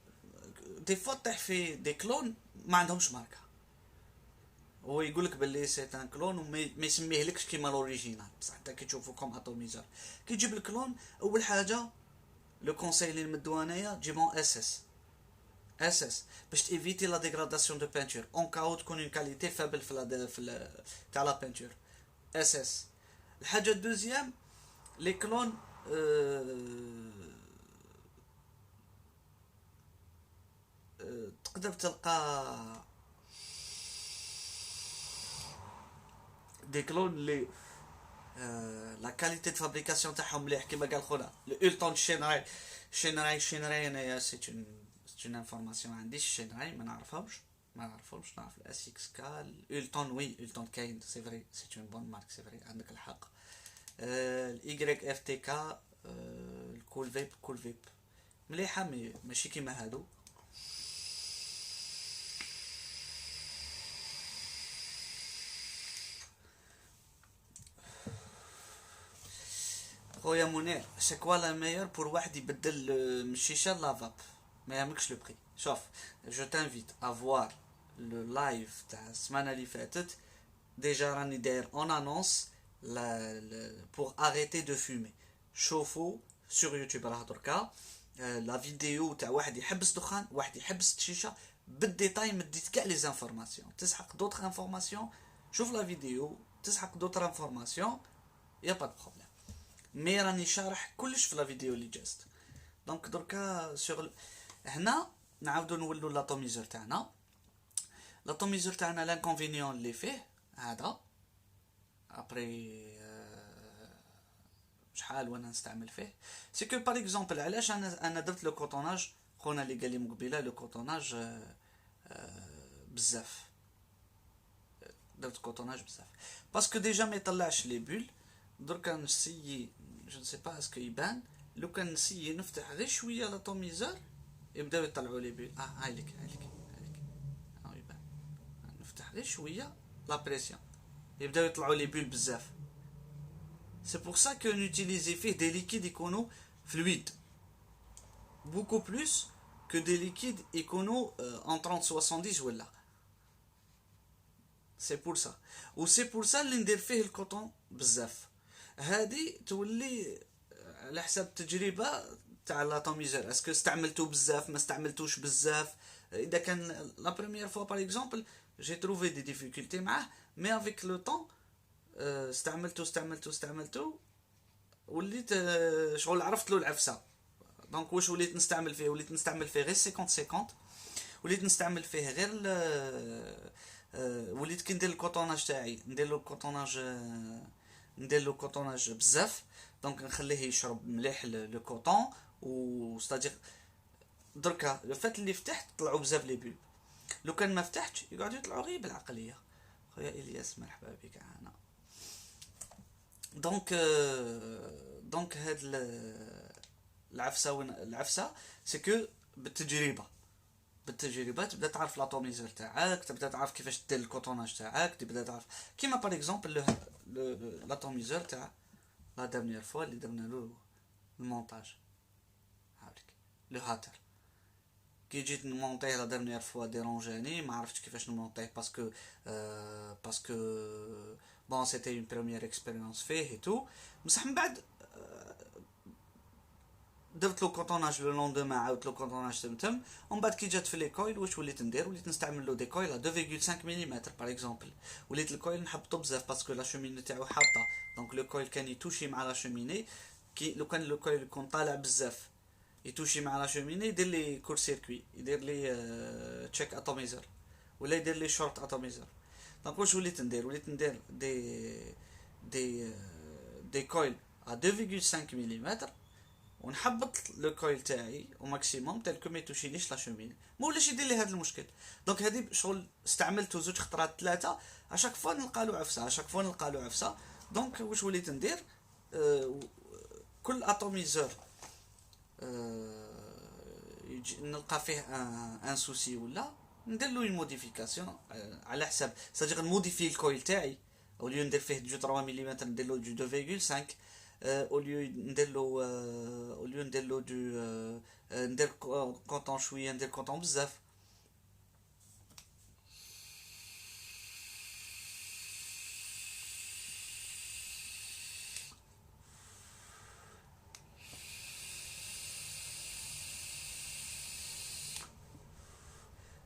دي فوا طيح في دي كلون ما عندهمش ماركه. هو يقول لك باللي سي ان كلون وما يسميهلكش كيما الاوريجينال. بصح انت كي تشوفو كوم اتوميزر كي تجيب الكلون اول حاجه لو كونساي اللي نمدو انايا جيبون اس باش تيفيتي لا ديغراداسيون دو بينتور اون كاو تكون اون كاليتي فابل في تاع لا بينتور اس. الحاجه الدوزيام لي كلون تقدر تلقى دي كلون اللي لا كاليتي دو فابريكاسيون تاعهم مليح كيما قال خونا الالتون شينراي انايا سي اون انفورماسيون عنديش. شينراي ما نعرفهمش نعرف الاس اكس كا. الالتون وي الالتون كاين سي فري سي اون بون مارك سي فري عندك الحق. الايغريك اف تي كا الكول فيب مليحه ماشي كيما هادو. خويا منير شكوا لا ميور بور واحد يبدل من الشيشه لافاب ما يهمكش لو بري. شوف جو تانفيت ا فوار لو لايف تاع السمانه اللي فاتت. ديجا راني داير اون انونس بور اريتي دو فومي. شوفوا سور يوتيوب راه دركا لا فيديو تاع واحد يحبس دخان واحد يحبس الشيشه بالديتاي. مديت كاع لي زانفورماسيون تسحق دوطخ انفورماسيون. شوف لا فيديو تسحق دوطر انفورماسيون يا با دو بروبليم. مي راني شارح كلش في لا فيديو اللي جاست. دونك دركا شغل هنا نعاودو نولو لاتوميزور تاعنا. لاتوميزور تاعنا لانكونفينيون اللي فيه هذا ابري شحال وانا نستعمل فيه سي كو باغ اكزومبل علاش انا درت لو كوطوناج. خونا اللي قال لي مقبله لو كوطوناج بزاف، درت كوطوناج بزاف باسكو ديجا ما يطلعش لي بول. دركا نسيي جو نسي با اسكو يبان لو كان نسيي نفتح غير شويه لاتوميزور يبداو يطلعوا لي بول. هاي لك ها يبان نفتح غير شويه لا بريسيون يبداو يطلعوا لي بول بزاف. C'est pour ça que n'utiliser فيه des liquides يكونوا fluides beaucoup plus que des liquides يكونوا en 30-70 ولا. C'est pour ça و c'est pour ça اللي ندير فيه الكوطون بزاف. هذه تولي على حساب التجربه تاع لاتوميزور اسكو استعملتو بزاف ما استعملتوش بزاف. اذا كان لا بريمير فوا باغ اكزومبل جي تروفي دي ديفيكولتي معاه مي افيك لو طون استعملتو وليت شغل عرفت له العفسه. دونك واش وليت نستعمل فيه غير 50 وليت نستعمل فيه غير وليت كي ندير الكوطوناج تاعي ندير له كوطوناج بزاف. دونك نخليه يشرب مليح لو كوطون و ستادير دركا لو فات اللي فتحت طلعوا بزاف لي بول. لو كان ما فتحتش يقعدوا يطلعوا غير بالعقليه. خويا الياس مرحبا بك معنا. دونك هاد العفسه سي كو بالتجربه تبدا تعرف لاتوميزور تاعك، تبدا تعرف كيفاش دير الكوطوناج تاعك، تبدا تعرف كيما باغ اكزومبل لاتوميزور تاع لا ديرنيير فوا اللي درنا له المونتاج هاوليك لو هاتر. كي جيت نمونطيه لا ديرنيير فوا ديرونجاني ما عرفتش كيفاش نمونطيه باسكو بون سيتي اون بروميير اكسبيريونس فيه اي تو. بصح من بعد درت لو كوطوناج لو لوندوما عاودت لو كوطوناج تمتم. ومن بعد كي جات في لي كويل واش وليت ندير؟ وليت نستعمل له دي كويل 2.5 ملم باغ اكزومبل. وليت الكويل نحبطو بزاف باسكو لا شوميني تاعو حابطه. دونك لو كويل كان يتوشي مع لا شوميني. كي لو كان لو كويل يكون طالع بزاف يتوشي مع لا شوميني يدير لي كور سيركوي، يدير لي تشيك اتوميزر ولا يدير لي شورت اتوميزر. دونك واش وليت ندير دي كويل 2.5 ملم ونحبط لو كويل تاعي او ماكسيموم تالكو ما يتوشيليش لا شوميني ما ولاش يدير لي هذا المشكل. دونك هذه شغل استعملته 2 خطرات 3 اشاك فوا نلقى له عفسه. دونك واش وليت ندير كل اتوميزور نلقى فيه ان سوسي ولا ندير له موديفيكاسيون على حساب ساجي نموديفي الكويل تاعي. او ليو ندير فيه 2-3 ملم ندير له 2.5 au lieu ندير له ندير كونطون شويه ندير كونطون بزاف.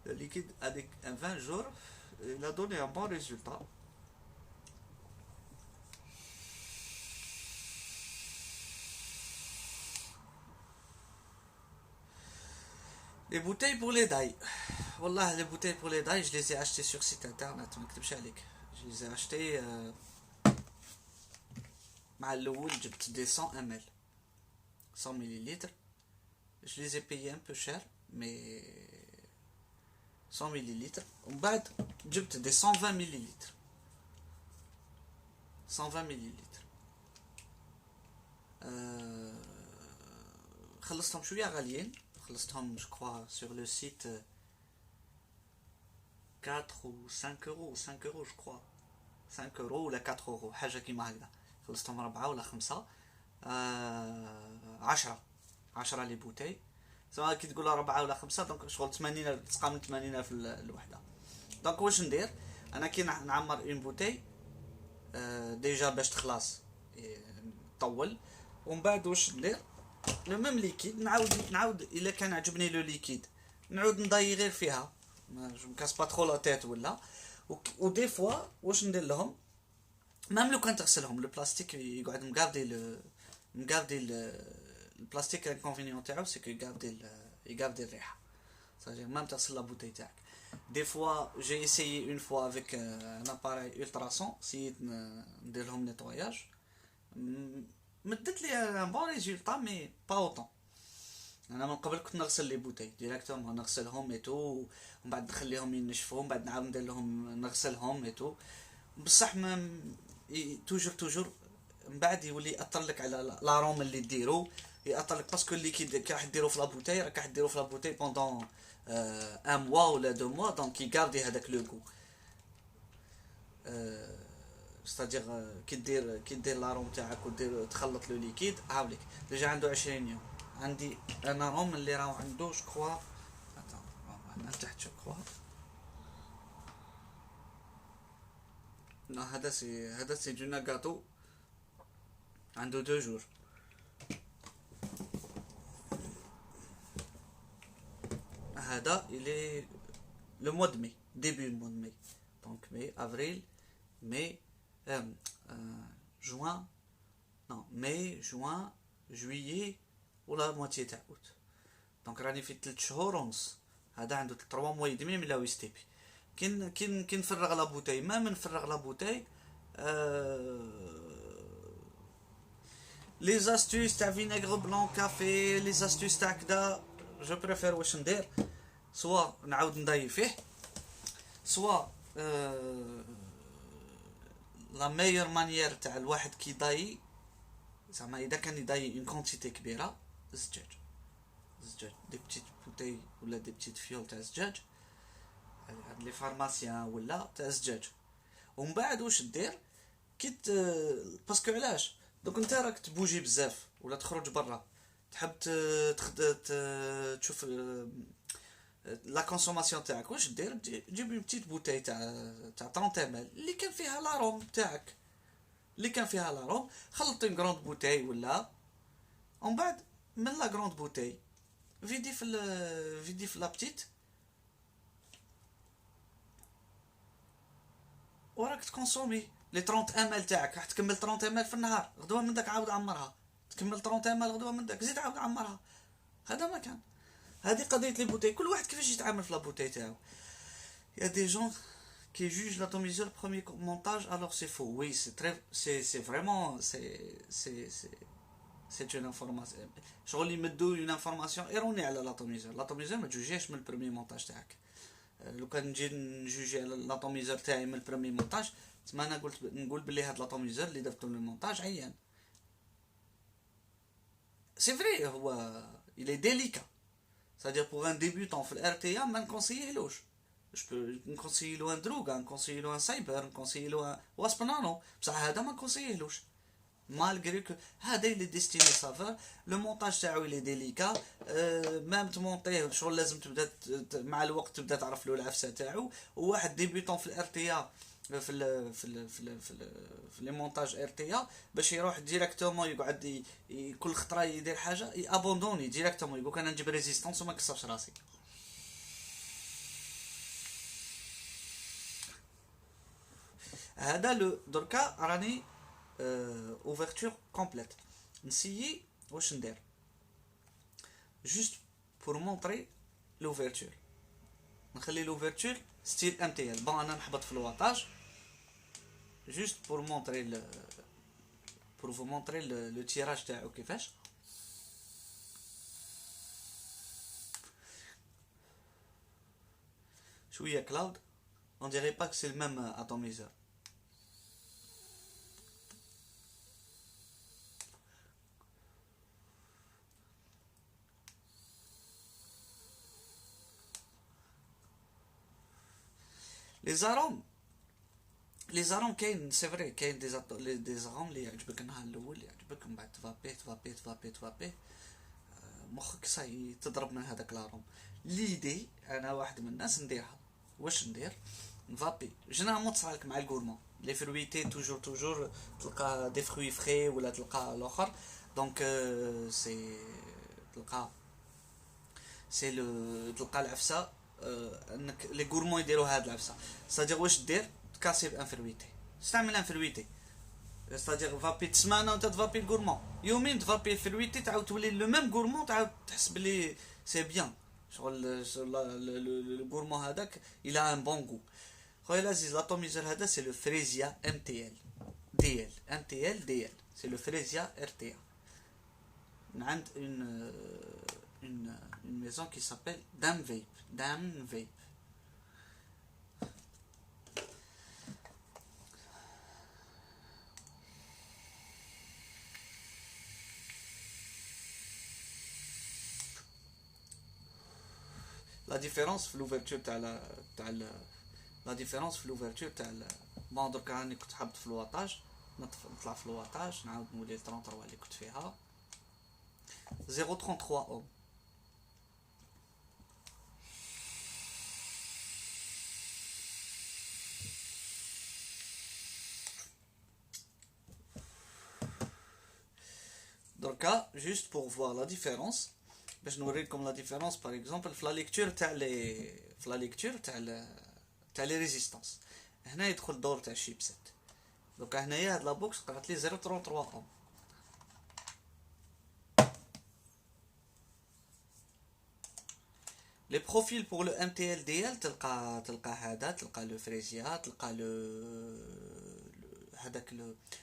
Le liquide avec un 20 jours il a donné un bon résultat. Les bouteilles pour les dailles. Wallah, les bouteilles pour les dailles, je les ai achetées sur site internet. Je les ai achetées. مع الأول جبت des 100 ml 100 ml. Je les ai payés un peu cher, mais 100 ml. ومن بعد جبت des 120 ml 120 ml. خلصتهم شوية غاليين. خلصتهم je crois sur le site 4 ou 5 euros 5 euros je crois 5 euros ولا 4 euros حاجة كيما هكذا. خلصتهم 4 ولا 5 10 لي بوتاي سواء كي تقول 4 ولا 5 دونك شغل 80 تلقى من 80 في الوحدة. دونك واش ندير انا كي نعمر اون بوتاي ديجا باش تخلص طول. ومن بعد واش ندير لو ميم ليكيد نعاود الا كان عجبني لو ليكيد نعاود نضاي غير فيها جو مكاس با ترو لا تيت ولا. و دي فوا واش ندير لهم ميم لو كان تغسلهم لو بلاستيك يقعد مقابضي مقابدي البلاستيك. الانكونفينيون تاعو سي كو يقابدي الريحه. صافي مام تغسل لا بوتي تاعك. دي فوا جي اسيي اون فوا افيك ان اباري التراسون، سيت ندير لهم نيتواياج، مدت لي ان بون ريزولطا مي با اوطون. انا من قبل كنت نغسل لي بوتي ديريكتومون، نغسلهم اي تو، ومن بعد نخليهم ينشفوا، من بعد نعاود ندير لهم نغسلهم اي تو. بصح ما توجور من بعد يولي ياثر لك على لاروم اللي ديرو، ياثر لك باسكو اللي كي راح ديرو في لابوتاي راك راح ديرو في لابوتاي بوندون ان موا ولا دو موا، دونك يغاردي هذاك لو غو. ستادير كي دير لاروم تاعك ودير تخلط لو ليكيد هاوليك ديجا عنده 20 يوم. عندي انا روم اللي راهو عنده جو كخوا هنا تحت جو كخوا. لا هذا سي دو ناغاتو عنده 2 جور. هذا il le mois de mai, début du mois de mai. Donc mai, avril, mai, juin, non, mai, juin, juillet ولا moitié تاع août. دونك راني في 3 شهور ونص. هذا عنده 3 mois et demi من لا يستيبي. كي نفرغ لا بوتاي، ما من نفرغ لا بوتاي لي زاستوس تاع فينيغر بلون كافي، لي زاستوس تاع كدا جو بريفير واش ندير، سوا نعاود نضاي فيه، سوا لا ميور مانيير تاع الواحد كي يضاي زعما اذا كان يضاي اون كونتيتي كبيره الزجاج دي بتيت بوتاي ولا دي بتيت فيول تاع الزجاج هاد لي فارماسيان ولا تاع الزجاج. ومن بعد واش دير كيت باسكو علاش دوك انت راك تبوجي بزاف ولا تخرج برا تحب تشوف لا كونسوماسيون تاعك، واش دير تجيب اون بتيت بوتاي تاع 30 مل اللي كان فيها لاروم تاعك، اللي كان فيها لاروم خلط اون غروند بوتاي ولا ومن بعد من لا غروند بوتاي فيدي في لا بتيت وراك تكونسومي لي 30 مل تاعك. راح تكمل 30 مل في النهار، غدوه من داك عاود عمرها، تكمل 30 مل غدوه من داك زيد عاود عمرها. هذا ما كان. هذه قضيه لي بوتاي، كل واحد كيفاش يتعامل في لا بوتاي تاعو. يا دي جون qui juge l'atomiseur premier montage alors c'est faux. Oui, c'est vraiment c'est une information شغل يمدوا une information erronée على l'atomiseur. l'atomiseur ما تجوجيش من البريمي مونتاج تاعك. لو كان نجي نجوجي على l'atomiseur تاعي من البريمي مونتاج تما انا نقول بلي هاد l'atomiseur اللي درتو من المونتاج عيان. c'est vrai هو il est délicat. c'est-à-dire pour un débutant في الار تي ما نكونسييهلوش. je peux نكونسييلو ان دروغا، نكونسييلو ان سايبر، نكونسييلو ان واسب نانو، بصح هذا ما نكونسييهلوش مالغري كو هذا اللي ديستيني سافور. لو مونتاج تاعو لي ديليكا، مام تمونطيه شغل لازم تبدا مع الوقت تبدا تعرف له العفسه تاعو. وواحد ديبيطون في الار تي ا في لي مونتاج ار تي ا باش يروح ديريكتومون يقعد كل خطره يدير حاجه ابوندوني ديريكتومون يقول انا نجيب ريزيستونس وما نكسرش راسي. هذا لو دركا راني اوفرتور كومبليت. نسيي واش ندير جوست بور مونطري لوفرتور، نخلي لوفرتور ستيل ام تي ال. بون انا نحبط في الواطاج جوست بور مونطري بور فو مونطري لو تيراج تاعو كيفاش. شويه كلاود on dirait pas que c'est le même atomiseur. لي زارون كاين سي فري، كاين دي زارون اللي يعجبك النهار الاول يعجبك، من بعد تفابيه مخك صاي تضرب من هذاك لاروم. ليدي انا واحد من الناس نديرها. واش ندير؟ نفابي جينيرالمون تصالك مع الكورمون لي فرويتي توجور تلقى دي فروي فري ولا تلقى الاخر. دونك سي تلقى العفسه انك لي غورمون يديروا هاد العفسه. صديق واش دير؟ تكاسي بان فرويتي، استعمل ان فرويتي ستادير فابي سمانه وانت تفابي الكورمون، يومين تفابي الفرويتي تعاود تولي لو ميم كورمون، تعاود تحس بلي سي بيان شغل الكورمون هذاك الى ان بون غو. خويا العزيز لاتوميزور هذا سي لو فريزيا ام تي ال دي ال ام تي ال دي ال، سي لو فريزيا ار تي ا. من عند une maison qui s'appelle Dam Vape. Dam Vape. La différence في l'ouverture تاع la différence في l'ouverture تاع بون دركا راني كنت حابط في الواطاج، نطلع في الواطاج نعاود نولي 33 اللي كنت فيها 0.33 اوم. دركا juste pour voir la différence باش نوريكم لا ديفيرونس باغ اكزومبل في لا ليكتور تاع لي في لا ليكتور تاع لي ريزيستانس. هنا يدخل دور تاع الشيبسيت. دوكا هنايا هاد لا بوكس قرات لي 0.33 اوم. لي بروفيل بور لو ام تي ال دي ال تلقى هذا، تلقى لو فريزيا، تلقى لو هذاك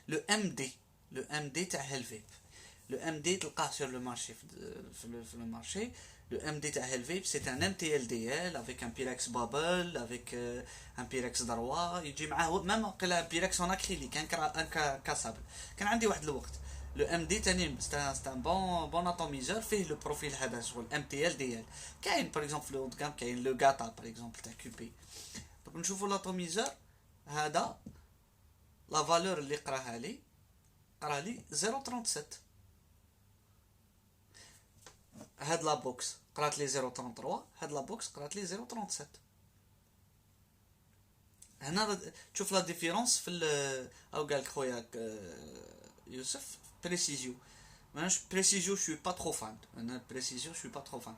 لو ام دي، لو ام دي تاع هيلفيب. Le MD تلقاه sur le marché في le marché. Le MD تاع Helvape c'est un MTLDL avec un Pyrex bubble avec un Pyrex droit يجي معاه même قيلا Pyrex en acrylique un cassable. كان عندي واحد الوقت le MD تاني c'est un bon atomiseur فيه le profil هذا شغل MTLDL. كاين par exemple في le haut de gamme كاين le Gata par exemple تاع QP. donc نشوفوا l'atomiseur هذا la valeur اللي قراها لي قرا لي 0.37. هاد لا بوكس قرات لي 0.33، هاد لا بوكس قرات لي 0.37. هنا تشوف لا ديفيرونس في او قالك خويا يوسف بريسيزيو. ماناش بريسيزيو شوي با ترو فان، انا بريسيزيو شوي با ترو فان.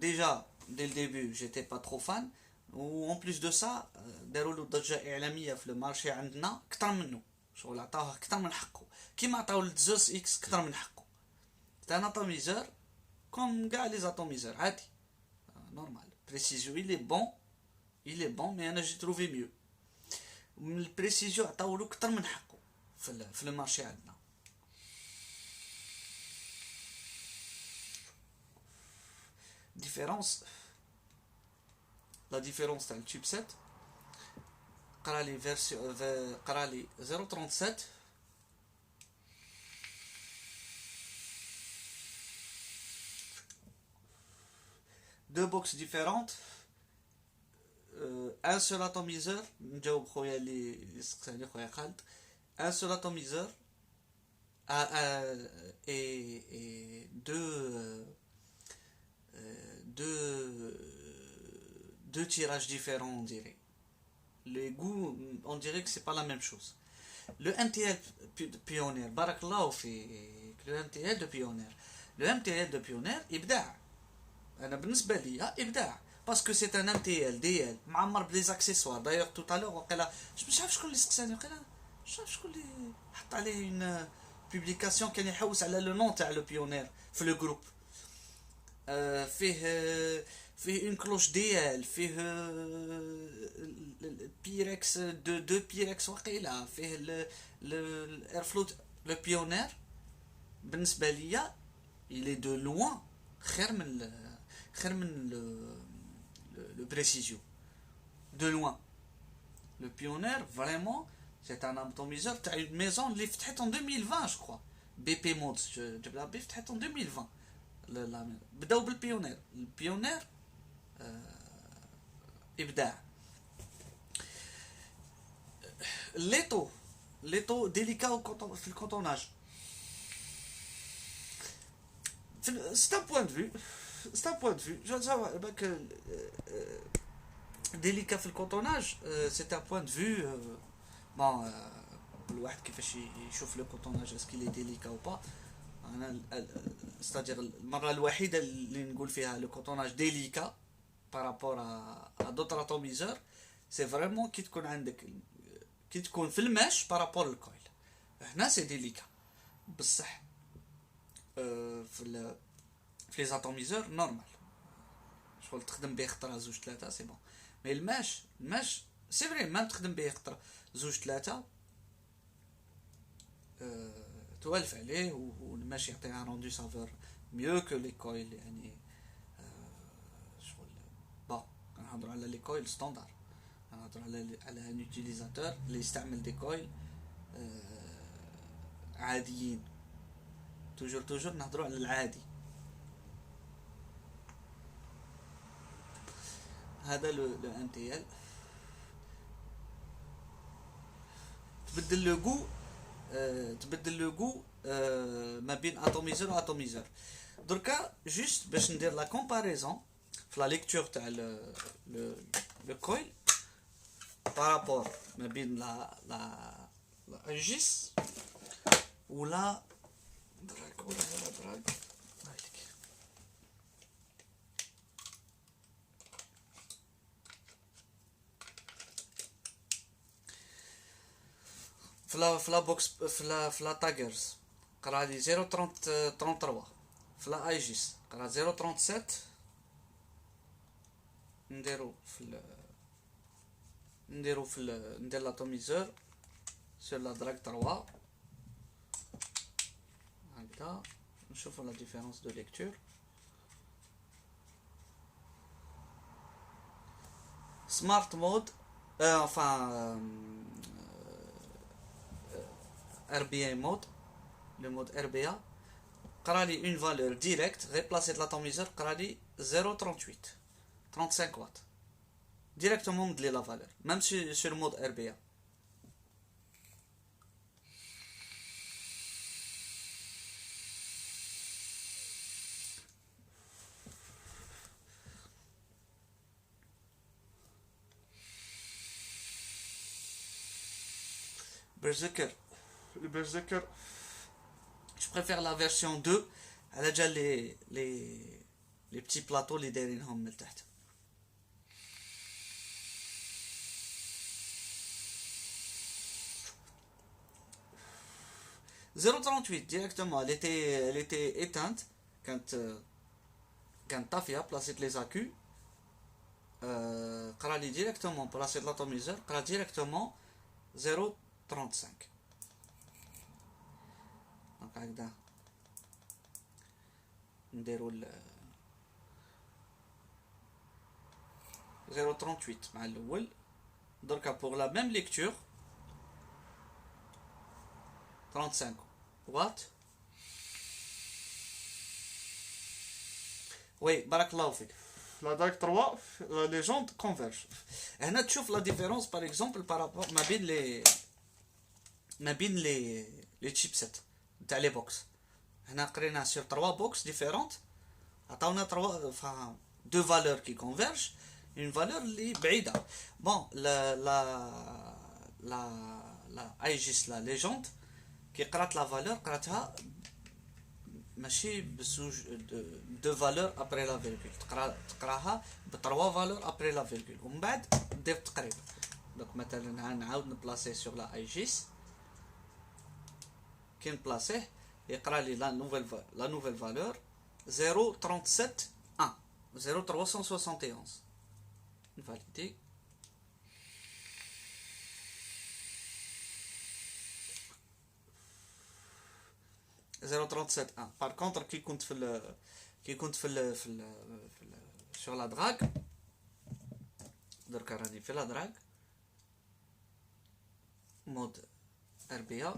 ديجا دي الديبي جيتي با ترو فان، و اون بليس دو سا داروا له ضجه اعلاميه في المارشي عندنا كثر منه، شغل عطاوه كثر من حقه كيما عطاو للزوس اكس كثر من حقه. تاع اتوميزور كوم كاع لي زاتوميزور عادي نورمال. بريسيزيو il est bon mais انا جي تروفي ميو. من البريسيزيو عطاولو كتر من حقه في المارشي عندنا. ديفيرونس لا ديفيرونس تاع الشيبسيت قرالي فيرسيون قرالي 0.37 deux boxes différentes, un seul atomiseur, نجاوب خويا اللي سقساني خويا خالد. un seul atomiseur et deux tirages différents, on dirait. Les goûts, on dirait que c'est pas la même chose. Le MTL Pioneer, barakallahu fik, le MTL de Pioneer. Le MTL de Pioneer, إبداع. انا بالنسبه لي ابداع باسكو سي ان ام تي ال دي ال معمر بليز اكسيسوار. دايوغ تو تالور وقيلا مش عارف شكون اللي سقساني، وقيلا مش عارف شكون اللي حط عليه اون بوبليكاسيون كان يحوس على لو نون تاع لو بيونير في لو جروب. فيه اون كلوش دي ال، فيه بيركس دو بيركس وقيلا، فيه الايرفلوت. لو بيونير بالنسبه ليا il est de loin خير من le précision de loin. Le Pioneer vraiment c'est un atomiseur تاع une maison اللي فتحت en 2020 je crois. BP Mods جبنا بي فتحت en 2020. بداو بالبيونير. البيونير ابداع. ليتو ديليكا في الكوتوناج. C'est un point de vue. C'est un point de vue. Je veux savoir que délicat في الكوتوناج c'est un point de vue. bon كل واحد كيفاش يشوف لو كوتوناج اسكي لي ديليكا او با. انا ستادير المره الوحيده اللي نقول فيها لو كوتوناج ديليكا بارابور ا دوطر اتوميزور سي فريمون كي تكون عندك كي تكون في الماش بارابور الكويل. هنا سي ديليكا بصح في لي زاتوميزور نورمال شغل تخدم به خطره زوج ثلاثه سي بون. مي الماش سي فري ما تخدم به خطره زوج ثلاثه توالف عليه والماش يعطيها روندو سافور ميو كو لي كويل يعني شغل با كنهضروا على لي كويل ستاندار كنهضروا على ان يوتيليزاتور اللي يستعمل دي كويل عاديين توجور نهضروا على العادي. هذا لو ام تي ال تبدل لو غو ما بين اتوميزور و اتوميزور. دركا جوست باش ندير لا كومباريزون في لا ليكتور تاع لو كويل بارابور ما بين لا اجيس ولا دراك في لا بوكس في لا تاجرز قرا لي 0.33 في لا ايجيس قرا 0.37 نديرو ندير لاتوميزور سور لا دراك 3 هكذا نشوفو لا ديفيرونس دو ليكتور. سمارت مود RBA mode, le mode RBA, قرالي une valeur directe, remplacée de l'atomiseur, قرالي 0.38, 35 watts. Directement de la valeur, même sur le mode RBA. Le Berserker, je préfère la version 2. Elle a déjà les petits plateaux les دايرينهم من تحت. directement, elle était éteinte quand Tafia placé les accus. قرالي directement placé l'atomiseur, قرا directement 0.35. donc هكذا نديرو 0.38 مع الاول. دركا pour la même lecture 35 watts. وي بارك الله فيك. لا داك 3 لي جونت كونفيرج. هنا تشوف لا ديفيرونس باغ اكزومبل بارابور ما بين لي تشيبسيت تاع لي بوكس. هنا قرينا سور 3 بوكس ديفيرونت عطاونا 3 دو فالور كي كونفيرج اون فالور اللي بعيده. بون لا ايجيس لا ليجوند كي قرات لا فالور قراتها ماشي بزوج دو فالور ابري لا فيرغول، تقراها ب 3 فالور ابري لا فيرغول ومن بعد دير التقريب. دونك مثلا نعاود نبلاصيه سور لا ايجيس كي نبلاصيه يقرا لي لا نوفيل فالور 0.37 0.371 نفاليدي. زيرو 37 بار كونتر كي كنت في sur la drague. دركا راني في لا دراغ مود RBA.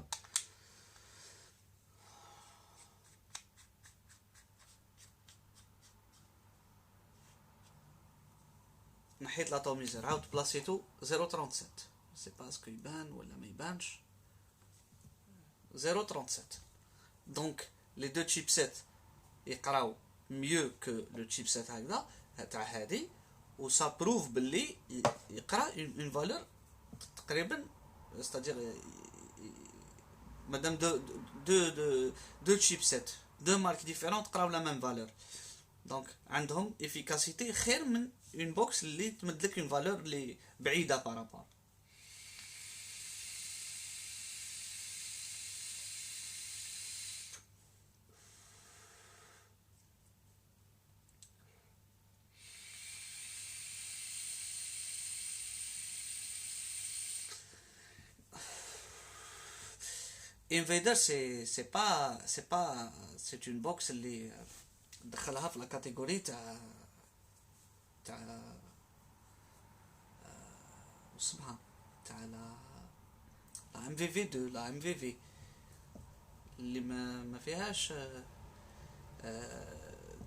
نحيت لاتوميزور عاود بلاصيتو 0.37 سي باسكو يبان ولا ما يبانش 0.37. donc les deux chipsets يقراو mieux que le chipset هكذا تاع هادي و ça prouve باللي يقرا une valeur تقريبا c'est-à-dire مادام deux chipsets deux marques différentes قراو la même valeur. donc عندهم efficacité خير من une box اللي تمدلك une valeur اللي بعيده بارابور. Invader, c'est une box اللي دخلها في لا كاتيجوري تاع اسمها تاع لا ام في في 2 لا ام في في اللي ما فيهاش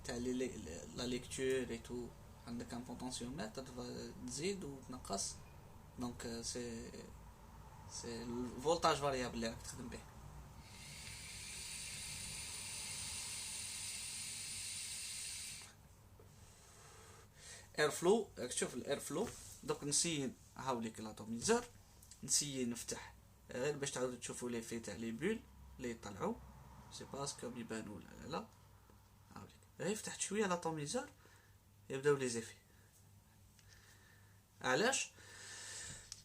تاع لا ليكتور اي تو. عندك ان بوتنسيومتر تزيد وتنقص دونك سي الفولتاج فاريابل اللي راك تخدم به. اير فلو، راك تشوف الاير فلو. دوك نسيي هاوليك لاتوميزور، نسيي نفتح غير باش تعاودوا تشوفوا لي في تاع لي بول اللي يطلعوا سي باسكو يبانوا ولا لا. هاوليك غير فتحت شويه لاتوميزور يبداو لي زيفي. علاش؟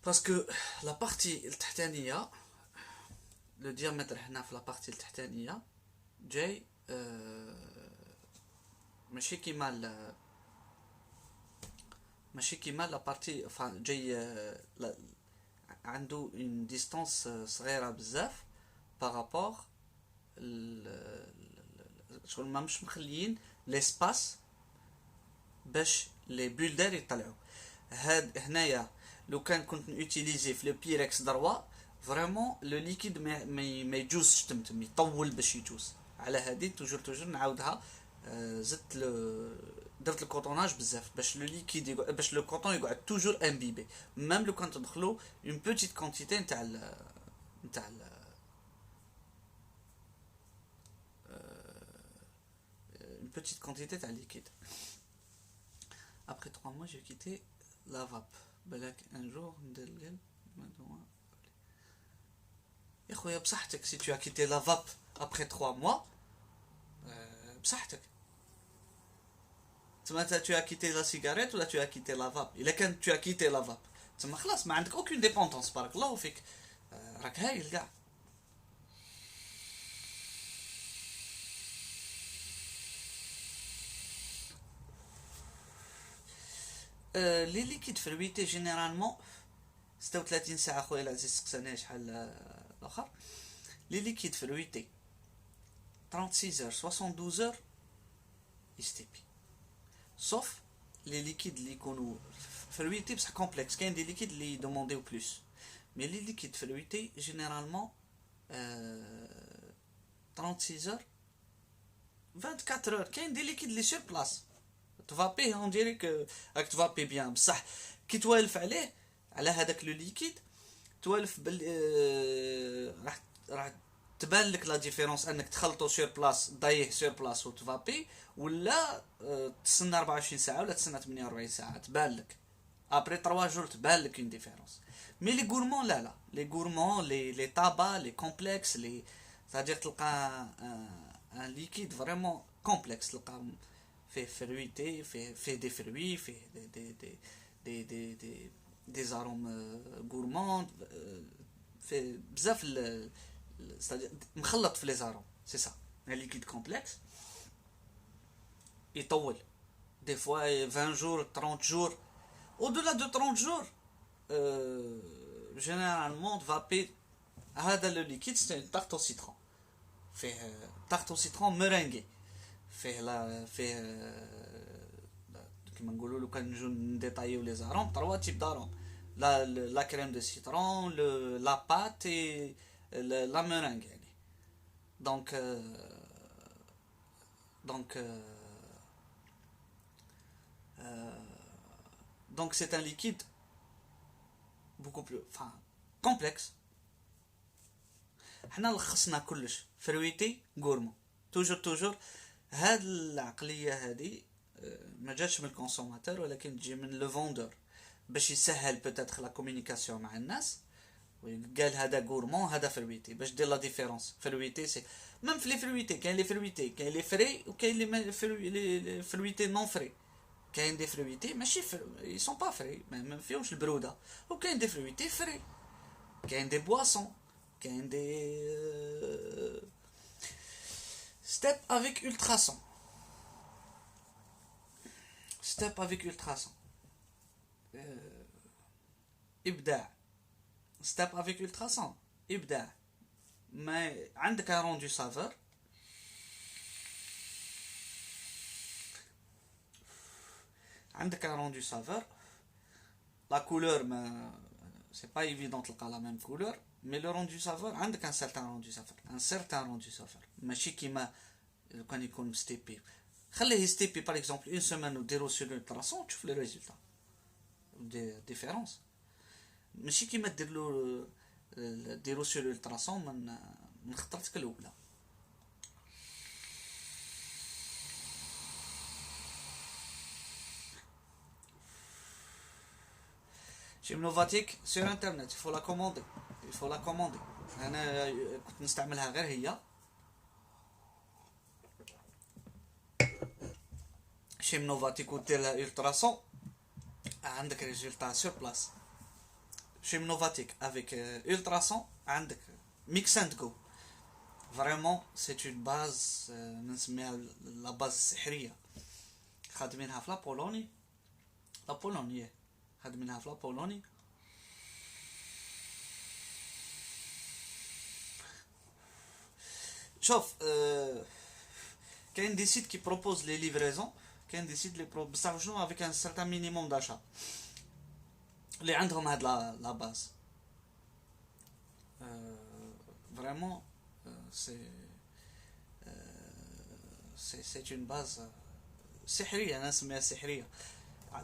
باسكو لا بارتي التحتانيه لو ديامتر هنا في لا بارتي التحتانيه جاي ماشي كيما ماشي كيما لا بارتي جاي عنده اون ديستانس صغيره بزاف بارابور شغل ما مش مخليين ليسباس باش لي بولدر يطلعوا. هاد هنايا لو كنت نوتيليزي في لو بيركس دروا فريمون لو ليكيد ما يجوزش تمتم يطول باش يجوز. على هادي توجور نعاودها. زدت درت الكوطوناج بزاف باش لو ليكيد باش لو كوطون يقعد توجور امبيبي ميم لو كان تدخلو اون بوتيت كونتيتي نتاع une petite quantité de liquide. Après 3 mois, j'ai quitté la vape. بالك un jour ندلل يا خويا بصحتك. si tu as quitté la vape après 3 mois بصحتك. تما tu as quitté la cigarette ولا tu as quitté la vape. الا كان tu as quitté la vape تما خلاص ما عندك aucune dépendance. بارك الله فيك راك هايل كاع. لي ليكيد فرويتي جينيرالمون 36 ساعه. خويا العزيز سقساني شحال الاخر. لي ليكيد فرويتي 36 heures 72 heures يستيبي. صوف لي ليكيد اللي يكونوا فرويتي بصح كومبلكس. كاين دي ليكيد اللي يدومونديو بلوس مي لي ليكيد فرويتي جينيرالمون 36 heures 24 heures. كاين دي ليكيد اللي سور بلاص تفابيه اون ديريك راك تفابي بيان بصح كي توالف عليه على هذاك لو ليكيد توالف راح تبان لك لا ديفيرونس انك تخلطو سور بلاص دايه سور بلاص وتفابي ولا تسنى 24 ساعه ولا تسنى 48 ساعه تبان لك. ابري 3 جور تبان لك اون ديفيرونس. مي لي غورمون لا لي غورمون لي طابا لي كومبلكس لي صادير تلقى ان ليكيد فريمون كومبلكس. تلقى فيه فرويتي فيه دي فروي فيه دي زاروم غورمون فيه بزاف مخلط في لي زاروم. سي سا ان ليكيد كومبلكس يطول دي فوا 20 جور 30 جور. او دولا دو 30 جور جينيرالمون فابي. هذا لو ليكيد سي تارت او سيترون. فيه تارت او سيترون ميرينغي فيه كيما نقولوا لو كان نجو نديطايو لي زاروم 3 تيب داروم. لا كريم دو سيترون لا بات اي لا ميرينغ يعني. donc c'est un liquide beaucoup plus complexe. حنا لخصنا كلش فرويتي غورمون توجور. هاد العقليه هادي ما جاتش من الكونسوماتور ولكن تجي من لو فوندور باش يسهل بوتيتر لا كومونيكاسيون مع الناس. قال هذا غورمون هذا فرويتي باش دير لا ديفيرونس. فرويتي سي ميم في لي فرويتي كاين لي فرويتي كاين لي فري وكاين لي فرويتي نون فري. كاين دي فرويتي ماشي اي سون با فري ما فيهمش البروده وكاين دي فرويتي فري. كاين دي بواسون كاين دي step avec ultrason. step avec ultrason إبداع. step avec ultrason إبداع. mais عندك un rendu saveur. عندك un rendu saveur. La couleur, c'est pas évident de la même couleur, mais le rendu saveur, عندك un certain rendu saveur. Un certain rendu saveur. ماشي كيما كان يكون ستيبي. خليه يستيبي par exemple une semaine وديرو sur l'ultrason تشوف les résultats. Des différences. ماشي كيما ديرو sur l'ultrason من خطرتك الأولى. Gymnovatic sur internet, il faut la commander. Il faut la commander. انا كنت نستعملها غير هي. Gymnovatic ودير لها ultrason عندك résultat sur place. Gymnovatic avec ultrason عندك mix and go. Vraiment c'est une base نسميها la base السحرية. خادمينها في لابولوني. لابولوني خادمينها في لابولوني. شوف كاين دي سيت كي بروبوز لي ليفريزون كاين دي سيت لي بصح شنو افيك ان سيرتان مينيموم داشا اللي عندهم هاد لا باز فريمون سي سي اون باز سحريه انا نسميها سحريه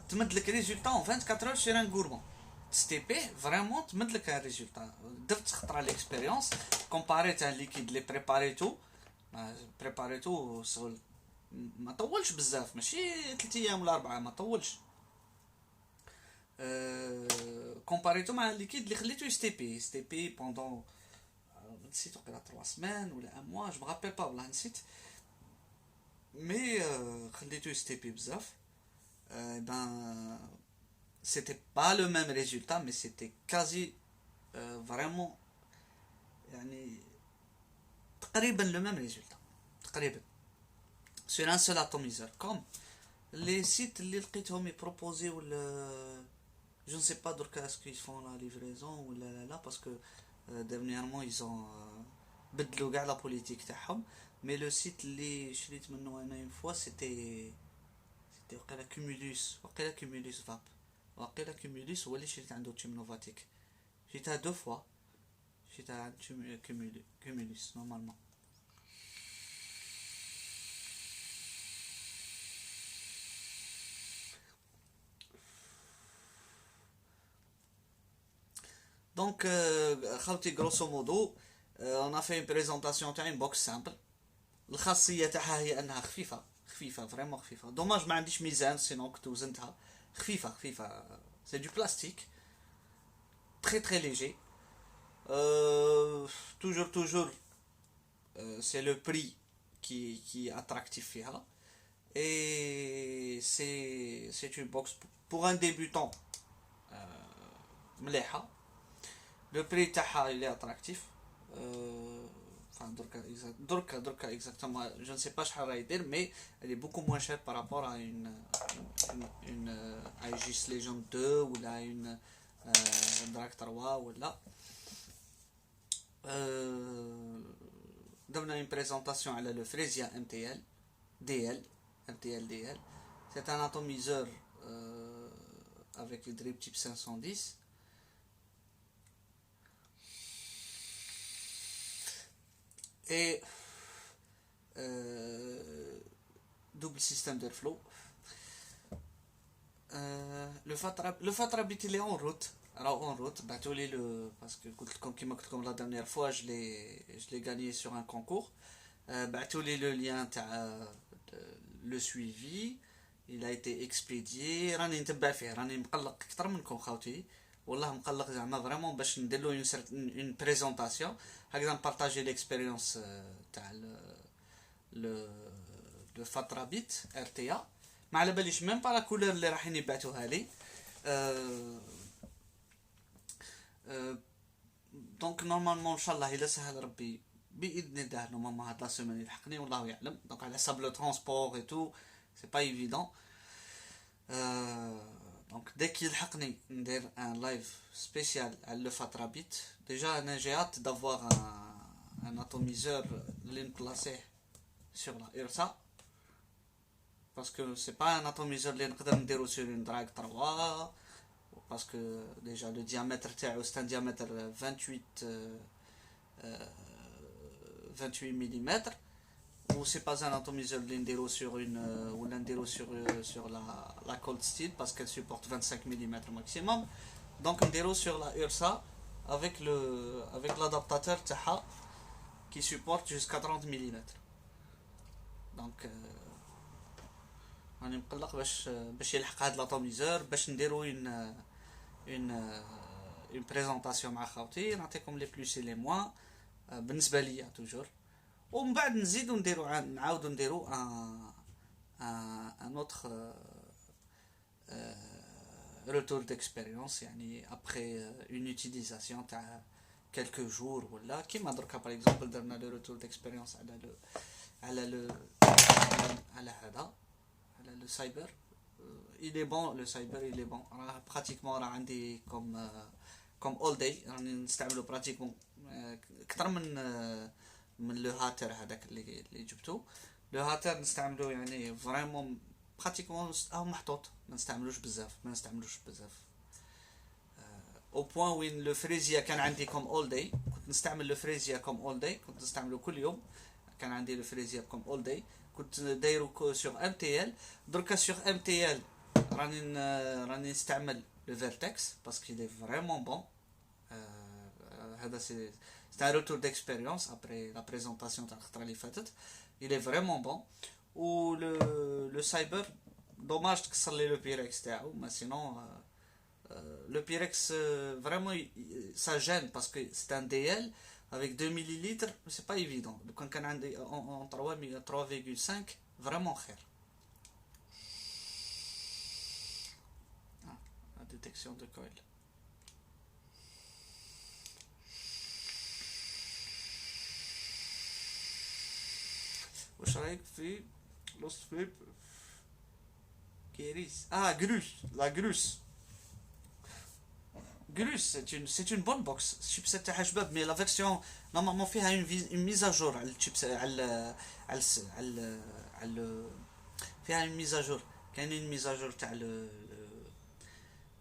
تمد لك ريزولتا اون 24 اور سير ان غورمون تستيبيه فريمون تمد لك ان ريزولتا درت خطره ليكسبيريونس كومباريت ان ليكيد لي بريباريتو سهل ما طولش بزاف ماشي 3 ايام ولا 4 ما طولش كومباريتو مع الليكيد اللي خليته يستيبي بوندون نسيت وقيلا 3 سمان ولا 1 موا جو مغابيل با والله نسيت مي خليته يستيبي بزاف ben c'était pas le même résultat mais c'était quasi vraiment يعني تقريبا le même résultat تقريبا sur un seul atomiseur comme les sites اللي لقيتهم يبروبوزي ولا je ne sais pas دركا اسكو ils font la livraison ولا لا parce que dernièrement ils ont بدلوا كاع لا بوليتيك تاعهم mais le site اللي شريت منه انا une fois c'était وقيلا كومولوس فاب وقيلا كومولوس هو اللي شريت عنده تشيمنوفاتيك شريتها 2 فوا شريتها عند كومولوس نورمالمون دونك خاوتي غروسو مودو انا في une بريزونطاسيون تاع une box simple الخاصيه تاعها هي انها خفيفه فريمون خفيفه دوماج ما عنديش ميزان سينو كنت وزنتها خفيفه سي دو بلاستيك تري ليجي toujours c'est le prix qui est attractif فيها et c'est une box pour un débutant مليحه le prix تاعها il est attractif دركا exactement je ne sais pas شحال راهي يدير mais elle est beaucoup moins chère par rapport à une Aegis Legend 2 ولا une Drag 3 ولا درنا une présentation على le Fresia MTL DL c'est un atomiseur avec le drip type 510 et double système d'airflow. Le Fatrabit il est en route. Alors en route, parce que comme la dernière fois je l'ai gagné sur un concours. Le lien le suivi, il a été expédié. راني نتبع فيه راني مقلق اكثر منكم خاوتي والله مقلق زعما فريمون باش ندير له une présentation هكذا نبارطاجي l'expérience تاع le Fatrabit RTA ما على باليش ميم با لا كولور اللي راحين يبعثوها لي دونك نورمالمون ان شاء الله الا سهل ربي باذن الله نورمالمون هاد لا سيمين يلحقني والله يعلم دونك على حساب لو ترونسبور اي تو سي با ايفيدون دونك dès qu'il يلحقني ندير ان لايف سبيسيال على لو Fatrabit déjà انا جي هات d'avoir un atomiseur placé sur la URSA parce que c'est pas un atomiseur اللي نقدر نديرو sur une drague 3 parce que déjà le diamètre تاعو c'est un diamètre 28 mm ou c'est pas un atomiseur اللي نديرو sur une ou نديرو sur la cold steel parce qu'elle supporte 25 mm maximum donc نديرو sur la URSA avec l'adaptateur تاعها qui supporte jusqu'à 30 mm donc راني مقلق باش يلحق هاد لاتوميزور باش نديرو اون بريزونطاسيون مع خاوتي نعطيكم لي بلوس اي لي موان بالنسبه ليا توجور ومن بعد نزيدو نعاودو نديرو ان اوتر retour d'expérience يعني après une utilisation تاع quelques jours ولا كيما دركا باغ اكزومبل درنا لو retour d'expérience على هذا على le cyber il est bon le cyber il est bon راه pratiquement راه عندي comme all day راني نستعملو pratiquement اكثر من لو هاتر هذاك اللي جبتو لو هاتر نستعملو يعني فريمون براتيكمون محطوط ما نستعملوش بزاف او بوين وين لو فريزيا كان عندي كوم اول داي كنت نستعمل لو فريزيا كوم اول داي كنت نستعمله كل يوم كان عندي لو فريزيا كوم اول داي كنت دايرو سور ام تي ال دركا سور ام تي ال راني نستعمل لو فيرتكس باسكو il est vraiment bon هذا c'est un retour d'expérience après la présentation تاع الخطره اللي فاتت il est vraiment bon ou le cyber dommage تكسر لي لو بيركس تاعو mais sinon le Pyrex vraiment ça gêne parce que c'est un DL avec 2 ml c'est pas évident donc كان عندي en 3,5 vraiment خير la détection de coil واش رايك في لوست فليب كيريس جروس لا جروس Grus, c'est une bonne box. Chipset تاعها شباب mais la version normalement فيها une mise à jour على الشيبس على فيها une mise à jour كاين une mise à jour تاع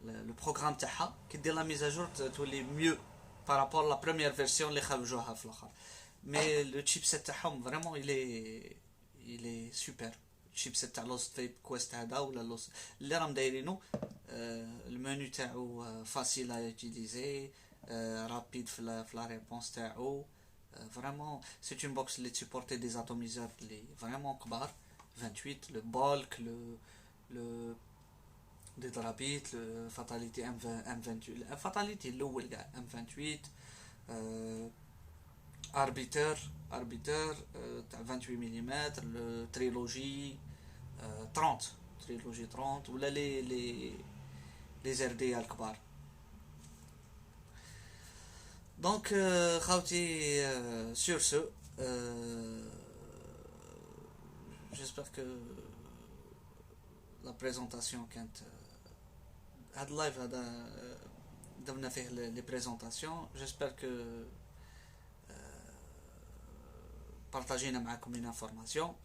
le programme تاعها كي دير la mise à jour تولي mieux par rapport à la première version اللي خرجوها في الاخر mais le chipset تاعهم vraiment il est super الشيبسيت تاع لوست فيب كويست هذا ولا لوست اللي راهم دايرينو المنيو تاعو فاسيل ا يوتيليزي رابيد في لا ريبونس تاعو فريمون سي اون بوكس اللي تسيبورتي دي اتوميزور اللي فريمون كبار 28 لو بالك لو دي درابيت لو فاتاليتي ام 28 الفاتاليتي الاول كاع ام 28 arbiter تاع 28 ملم le trilogie 30 trilogie 30 ولا les RD الكبار دونك خاوتي sur ce j'espère que la présentation كانت هاد اللايف هذا درنا فيه لي بريزونطاسيون j'espère que بارطاجينا معكم لي انفورماسيون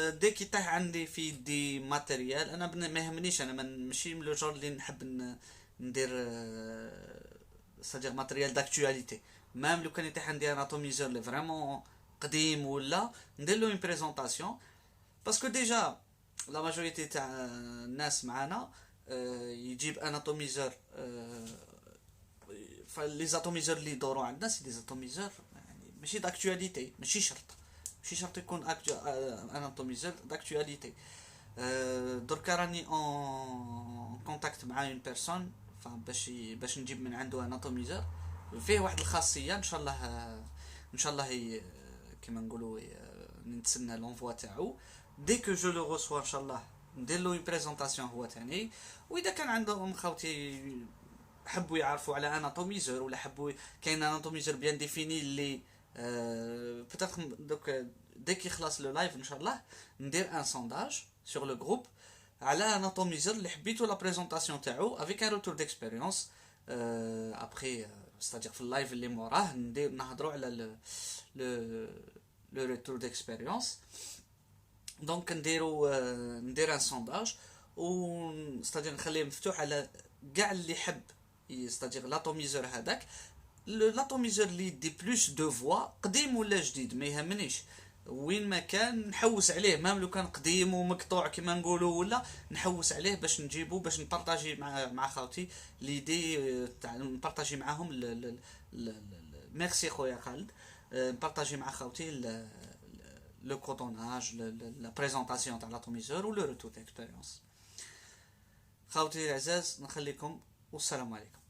دي كي طيح عندي في دي ماتيريال انا ما يهمنيش انا ماشي من لو جور اللي نحب ندير صديق ماتيريال داكتواليتي ميم لو كان يطيح عندي ان اتوميزور لي فريمون قديم ولا ندير له اون بريزونطاسيون باسكو ديجا لا ماجوريتي تاع الناس معانا يجيب ان اتوميزور فلي زاتوميزور اللي يدوروا عندنا سي دي زاتوميزور ماشي داكتواليتي ماشي شرط يكون ان اتوميزور داكتواليتي دركا راني اون كونتاكت مع اون بيرسون باش نجيب من عنده ان اتوميزور فيه واحد الخاصيه ان شاء الله هي كما نقولوا نتسنى لونفوا تاعو دي كو جو لو ريسوا ان شاء الله ندير له اون بريزونطاسيون هو ثاني واذا كان عندهم خوتي حبوا يعرفوا على ان اتوميزور ولا حبوا كاين ان اتوميزور بيان ديفيني اللي peut-être donc dès qu'il خلاص le live ان شاء الله ندير un sondage sur le groupe على un atomiseur اللي حبيتو la présentation تاعو avec un retour d'expérience après ستادير في اللايف اللي موراه نهضروا على لو ريتور ديكسبيريونس. دونك ندير ان سونداج و ستادير نخليه مفتوح على كاع اللي حب، ستادير لاتوميزور هذاك، لاتوميزور اللي يدي بلوس دو فوا قديم ولا جديد ما يهمنيش، وين ما كان نحوس عليه، مام لو كان قديم ومقطوع كما نقولوا، ولا نحوس عليه باش نجيبو باش نبارطاجي مع خاوتي ليدي تاع نبارطاجي معاهم ميرسي خويا خالد. نبارطاجي مع خاوتي لو كوطوناج، لا بريزونطاسيون تاع لاتوميزور و لو روتور ديكسبيريونس. خاوتي العزاز نخليكم والسلام عليكم.